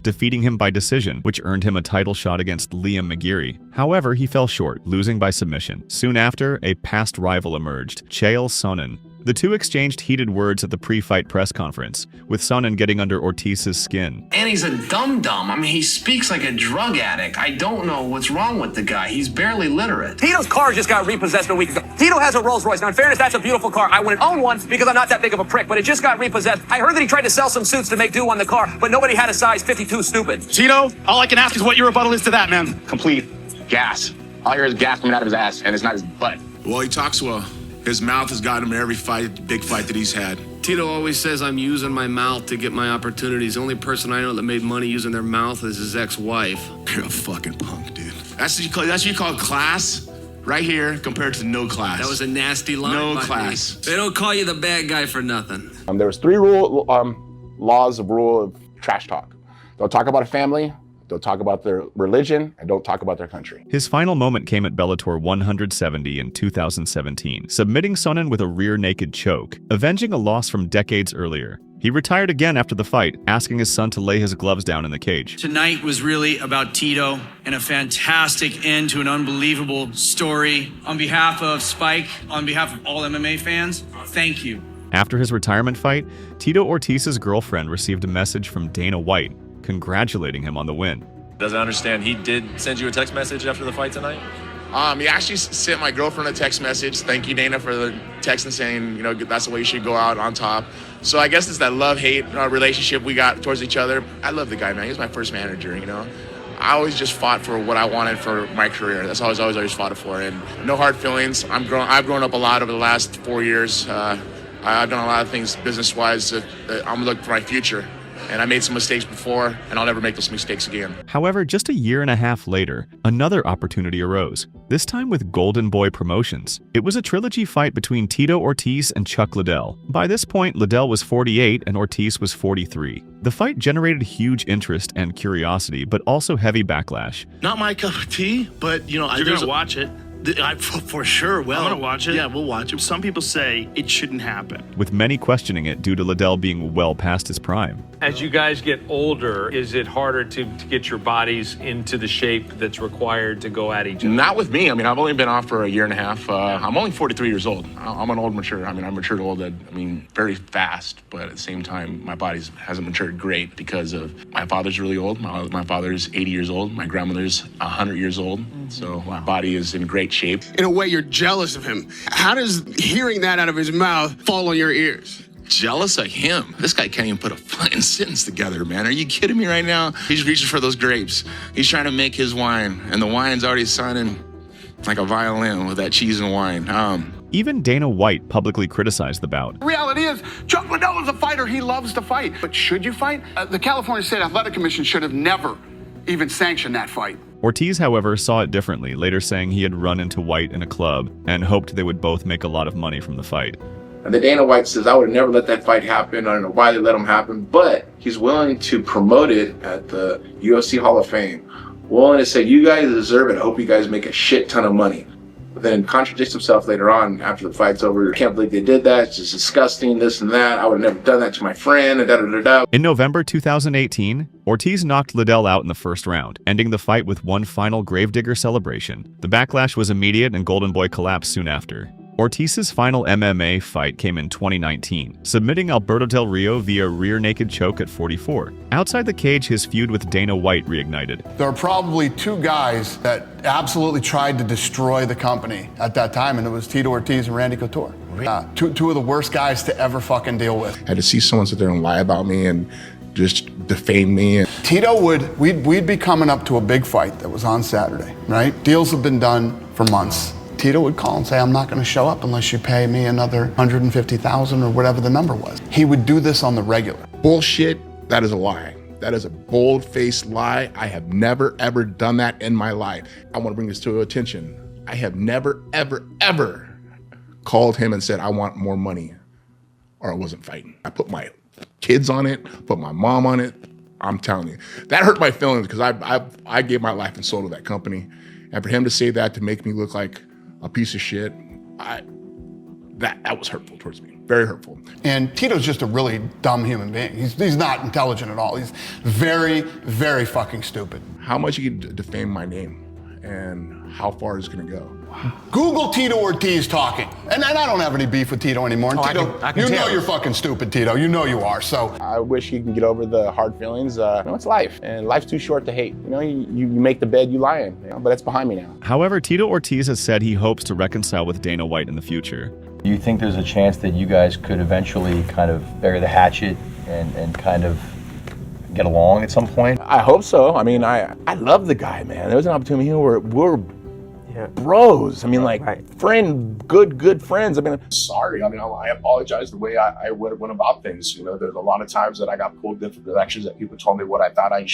Speaker 7: Defeating him by decision, which earned him a title shot against Liam McGeary. However, he fell short, losing by submission. Soon after, a past rival emerged, Chael Sonnen. The two exchanged heated words at the pre-fight press conference, with Sonnen getting under Ortiz's skin.
Speaker 8: And he's a dum-dum. I mean, he speaks like a drug addict. I don't know what's wrong with the guy. He's barely literate.
Speaker 10: Tito's car just got repossessed a week ago. Tito has a Rolls Royce. Now, in fairness, that's a beautiful car. I wouldn't own one because I'm not that big of a prick, but it just got repossessed. I heard that he tried to sell some suits to make do on the car, but nobody had a size 52 stupid.
Speaker 27: Tito, all I can ask is what your rebuttal is to that, man. Complete gas. All I hear is gas coming out of his ass, and it's not his butt.
Speaker 2: Well, he talks well. His mouth has gotten him in every fight, big fight that he's had.
Speaker 14: Tito always says I'm using my mouth to get my opportunities. The only person I know that made money using their mouth is his ex-wife.
Speaker 2: You're a fucking punk, dude. That's what you call class, right here, compared to no class.
Speaker 14: That was a nasty line.
Speaker 2: No
Speaker 14: by
Speaker 2: class.
Speaker 14: Me. They don't call you the bad guy for nothing.
Speaker 12: There was 3 laws of rule of trash talk. Don't talk about a family. Don't talk about their religion, and don't talk about their country.
Speaker 7: His final moment came at Bellator 170 in 2017, submitting Sonnen with a rear naked choke, avenging a loss from decades earlier. He retired again after the fight, asking his son to lay his gloves down in the cage.
Speaker 6: Tonight was really about Tito and a fantastic end to an unbelievable story. On behalf of Spike, on behalf of all MMA fans, thank you.
Speaker 7: After his retirement fight, Tito Ortiz's girlfriend received a message from Dana White, congratulating him on the win.
Speaker 15: Doesn't understand, he did send you a text message after the fight tonight?
Speaker 2: He actually sent my girlfriend a text message. Thank you, Dana, for the text and saying, that's the way you should go out on top. So I guess it's that love-hate relationship we got towards each other. I love the guy, man. He was my first manager, I always just fought for what I wanted for my career. That's always fought it for. And no hard feelings. I've grown up a lot over the last 4 years. I've done a lot of things business-wise that I'm looking for my future. And I made some mistakes before, and I'll never make those mistakes again.
Speaker 7: However, just a year and a half later, another opportunity arose, this time with Golden Boy Promotions. It was a trilogy fight between Tito Ortiz and Chuck Liddell. By this point, Liddell was 48 and Ortiz was 43. The fight generated huge interest and curiosity, but also heavy backlash.
Speaker 6: Not my cup of tea, but you're gonna watch it. For sure. Well, I'm gonna watch it. Yeah, we'll watch it. Some people say it shouldn't happen,
Speaker 7: with many questioning it due to Liddell being well past his prime.
Speaker 17: As you guys get older, is it harder to get your bodies into the shape that's required to go at each other?
Speaker 2: Not with me. I've only been off for a year and a half. I'm only 43 years old. I'm an old mature. I matured old, very fast, but at the same time, my body hasn't matured great because of my father's really old. My father's 80 years old. My grandmother's 100 years old. So my body is in great shape.
Speaker 23: In a way, you're jealous of him. How does hearing that out of his mouth fall on your ears?
Speaker 2: Jealous of him? This guy can't even put a fucking sentence together, man. Are you kidding me right now? He's reaching for those grapes. He's trying to make his wine, and the wine's already sounding like a violin with that cheese and wine.
Speaker 7: Even Dana White publicly criticized the bout.
Speaker 23: The reality is, Chuck Liddell is a fighter. He loves to fight. But should you fight? The California State Athletic Commission should have never even sanctioned that fight.
Speaker 7: Ortiz, however, saw it differently, later saying he had run into White in a club and hoped they would both make a lot of money from the fight.
Speaker 13: And the Dana White says, I would have never let that fight happen. I don't know why they let him happen, but he's willing to promote it at the UFC Hall of Fame. Willing to say, you guys deserve it. I hope you guys make a shit ton of money. But then contradicts himself later on after the fight's over. I can't believe they did that. It's just disgusting, this and that. I would have never done that to my friend, and da-da-da-da.
Speaker 7: In November 2018, Ortiz knocked Liddell out in the first round, ending the fight with one final gravedigger celebration. The backlash was immediate and Golden Boy collapsed soon after. Ortiz's final MMA fight came in 2019, submitting Alberto Del Rio via rear naked choke at 44. Outside the cage, his feud with Dana White reignited.
Speaker 23: There are probably 2 guys that absolutely tried to destroy the company at that time, and it was Tito Ortiz and Randy Couture. Two of the worst guys to ever fucking deal with.
Speaker 2: I had to see someone sit there and lie about me and just defame me.
Speaker 23: Tito we'd be coming up to a big fight that was on Saturday, right? Deals have been done for months. Tito would call and say, I'm not going to show up unless you pay me another $150,000 or whatever the number was. He would do this on the regular.
Speaker 2: Bullshit, that is a lie. That is a bold-faced lie. I have never, ever done that in my life. I want to bring this to your attention. I have never, ever, ever called him and said, I want more money, or I wasn't fighting. I put my kids on it, put my mom on it,
Speaker 22: I'm telling you, that hurt my feelings because I gave my life and soul to that company. And for him to say that, to make me look like a piece of shit, that was hurtful towards me. Very hurtful.
Speaker 23: And Tito's just a really dumb human being. He's not intelligent at all. He's very, very fucking stupid.
Speaker 22: How much you can defame my name and how far it's gonna go.
Speaker 23: Google Tito Ortiz talking. And I don't have any beef with Tito anymore. And Tito,
Speaker 12: I can
Speaker 23: you
Speaker 12: tell.
Speaker 23: know you're fucking stupid, Tito. You know you are, so.
Speaker 12: I wish he can get over the hard feelings. It's life, and life's too short to hate. You make the bed you lie in, but that's behind me now.
Speaker 7: However, Tito Ortiz has said he hopes to reconcile with Dana White in the future.
Speaker 3: Do you think there's a chance that you guys could eventually kind of bury the hatchet and kind of get along at some point?
Speaker 12: I hope so. I mean, I love the guy, man. There was an opportunity here where we're bros. I mean, good friends. I mean,
Speaker 27: Sorry. I mean, I apologize the way I went about things. There's a lot of times that I got pulled different directions that people told me what I thought I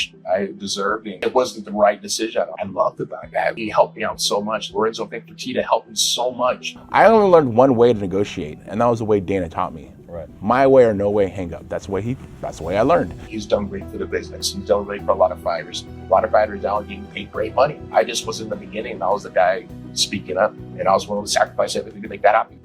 Speaker 27: deserved. And it wasn't the right decision. I love the guy. He helped me out so much. Lorenzo Fertitta helped me so much.
Speaker 12: I only learned one way to negotiate, and that was the way Dana taught me.
Speaker 3: Right.
Speaker 12: My way or no way, hang up. That's the way I learned.
Speaker 27: He's done great for the business. He's done great for a lot of fighters. A lot of fighters now are getting paid great money. I just was in the beginning. I was the guy speaking up, and I was willing to sacrifice everything to make that happen.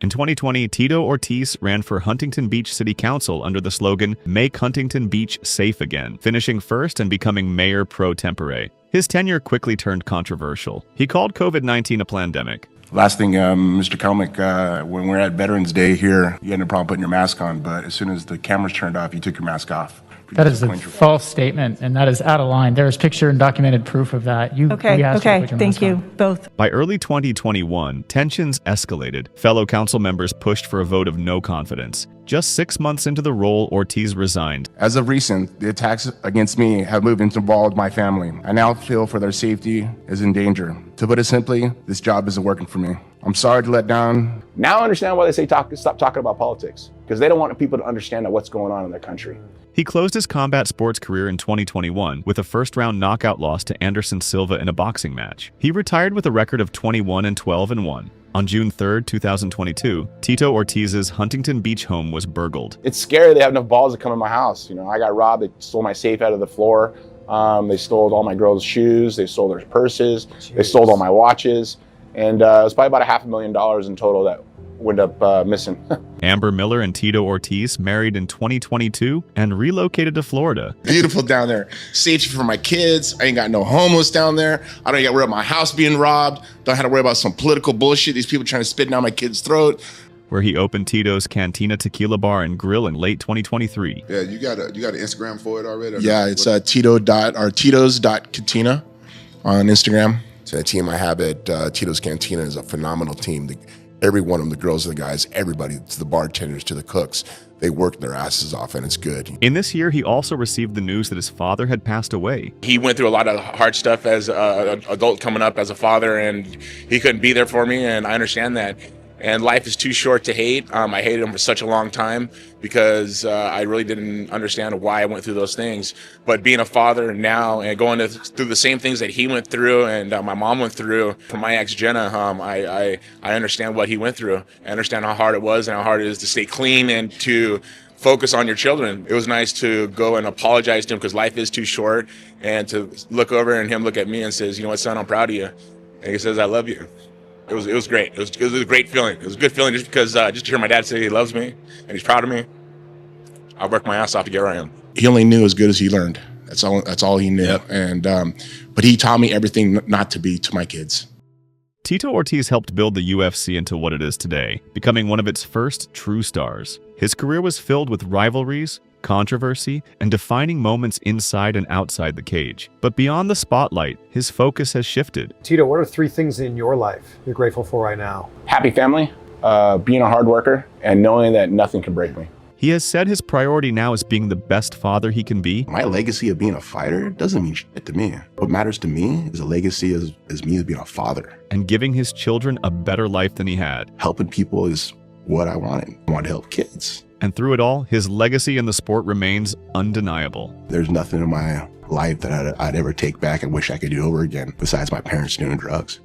Speaker 7: In 2020, Tito Ortiz ran for Huntington Beach City Council under the slogan, "Make Huntington Beach Safe Again," finishing first and becoming mayor pro tempore. His tenure quickly turned controversial. He called COVID-19 a pandemic.
Speaker 22: Last thing, Mr. Kelmick, when we're at Veterans Day here, you had no problem putting your mask on, but as soon as the cameras turned off, you took your mask off.
Speaker 4: That is a false statement, and that is out of line. There is picture and documented proof of that.
Speaker 5: Okay, thank you, both.
Speaker 7: By early 2021, tensions escalated. Fellow council members pushed for a vote of no confidence. Just 6 months into the role, Ortiz resigned.
Speaker 22: As of recent, the attacks against me have moved into involved my family. I now feel for their safety is in danger. To put it simply, this job isn't working for me. I'm sorry to let down.
Speaker 12: Now I understand why they say stop talking about politics, because they don't want people to understand what's going on in their country.
Speaker 7: He closed his combat sports career in 2021 with a first-round knockout loss to Anderson Silva in a boxing match. He retired with a record of 21-12-1. On June 3, 2022, Tito Ortiz's Huntington Beach home was burgled.
Speaker 12: It's scary they have enough balls to come in my house. I got robbed. They stole my safe out of the floor. They stole all my girls' shoes. They stole their purses. They stole all my watches. And it was probably about $500,000 in total that went up missing.
Speaker 7: Amber Miller and Tito Ortiz married in 2022 and relocated to Florida.
Speaker 22: Beautiful down there. Safety for my kids. I ain't got no homeless down there. I don't got to worry about my house being robbed. Don't have to worry about some political bullshit. These people trying to spit down my kid's throat.
Speaker 7: Where he opened Tito's Cantina Tequila Bar and Grill in late 2023.
Speaker 22: Yeah, you got an Instagram for it already? Yeah, it's Titos.Cantina on Instagram. So the team I have at Tito's Cantina is a phenomenal team. Every one of them, the girls and the guys, everybody, to the bartenders, to the cooks, they work their asses off, and it's good.
Speaker 7: In this year, he also received the news that his father had passed away.
Speaker 1: He went through a lot of hard stuff as an adult coming up as a father, and he couldn't be there for me, and I understand that. And life is too short to hate. I hated him for such a long time because I really didn't understand why I went through those things. But being a father now and going through the same things that he went through and my mom went through from my ex Jenna, I understand what he went through. I understand how hard it was and how hard it is to stay clean and to focus on your children. It was nice to go and apologize to him because life is too short, and to look over and him look at me and says, "You know what, son, I'm proud of you." And he says, "I love you." It was great. It was a great feeling. It was a good feeling just because just to hear my dad say he loves me and he's proud of me. I worked my ass off to get where I am.
Speaker 22: He only knew as good as he learned. That's all he knew. Yep. And but he taught me everything not to be to my kids.
Speaker 7: Tito Ortiz helped build the UFC into what it is today, becoming one of its first true stars. His career was filled with rivalries, controversy, and defining moments inside and outside the cage. But beyond the spotlight, his focus has shifted.
Speaker 11: Tito, what are 3 things in your life you're grateful for right now?
Speaker 12: Happy family, being a hard worker, and knowing that nothing can break me.
Speaker 7: He has said his priority now is being the best father he can be.
Speaker 22: My legacy of being a fighter doesn't mean shit to me. What matters to me is a legacy is me as being a father.
Speaker 7: And giving his children a better life than he had.
Speaker 22: Helping people is what I wanted. I want to help kids.
Speaker 7: And through it all, his legacy in the sport remains undeniable.
Speaker 22: There's nothing in my life that I'd ever take back and wish I could do over again besides my parents doing drugs.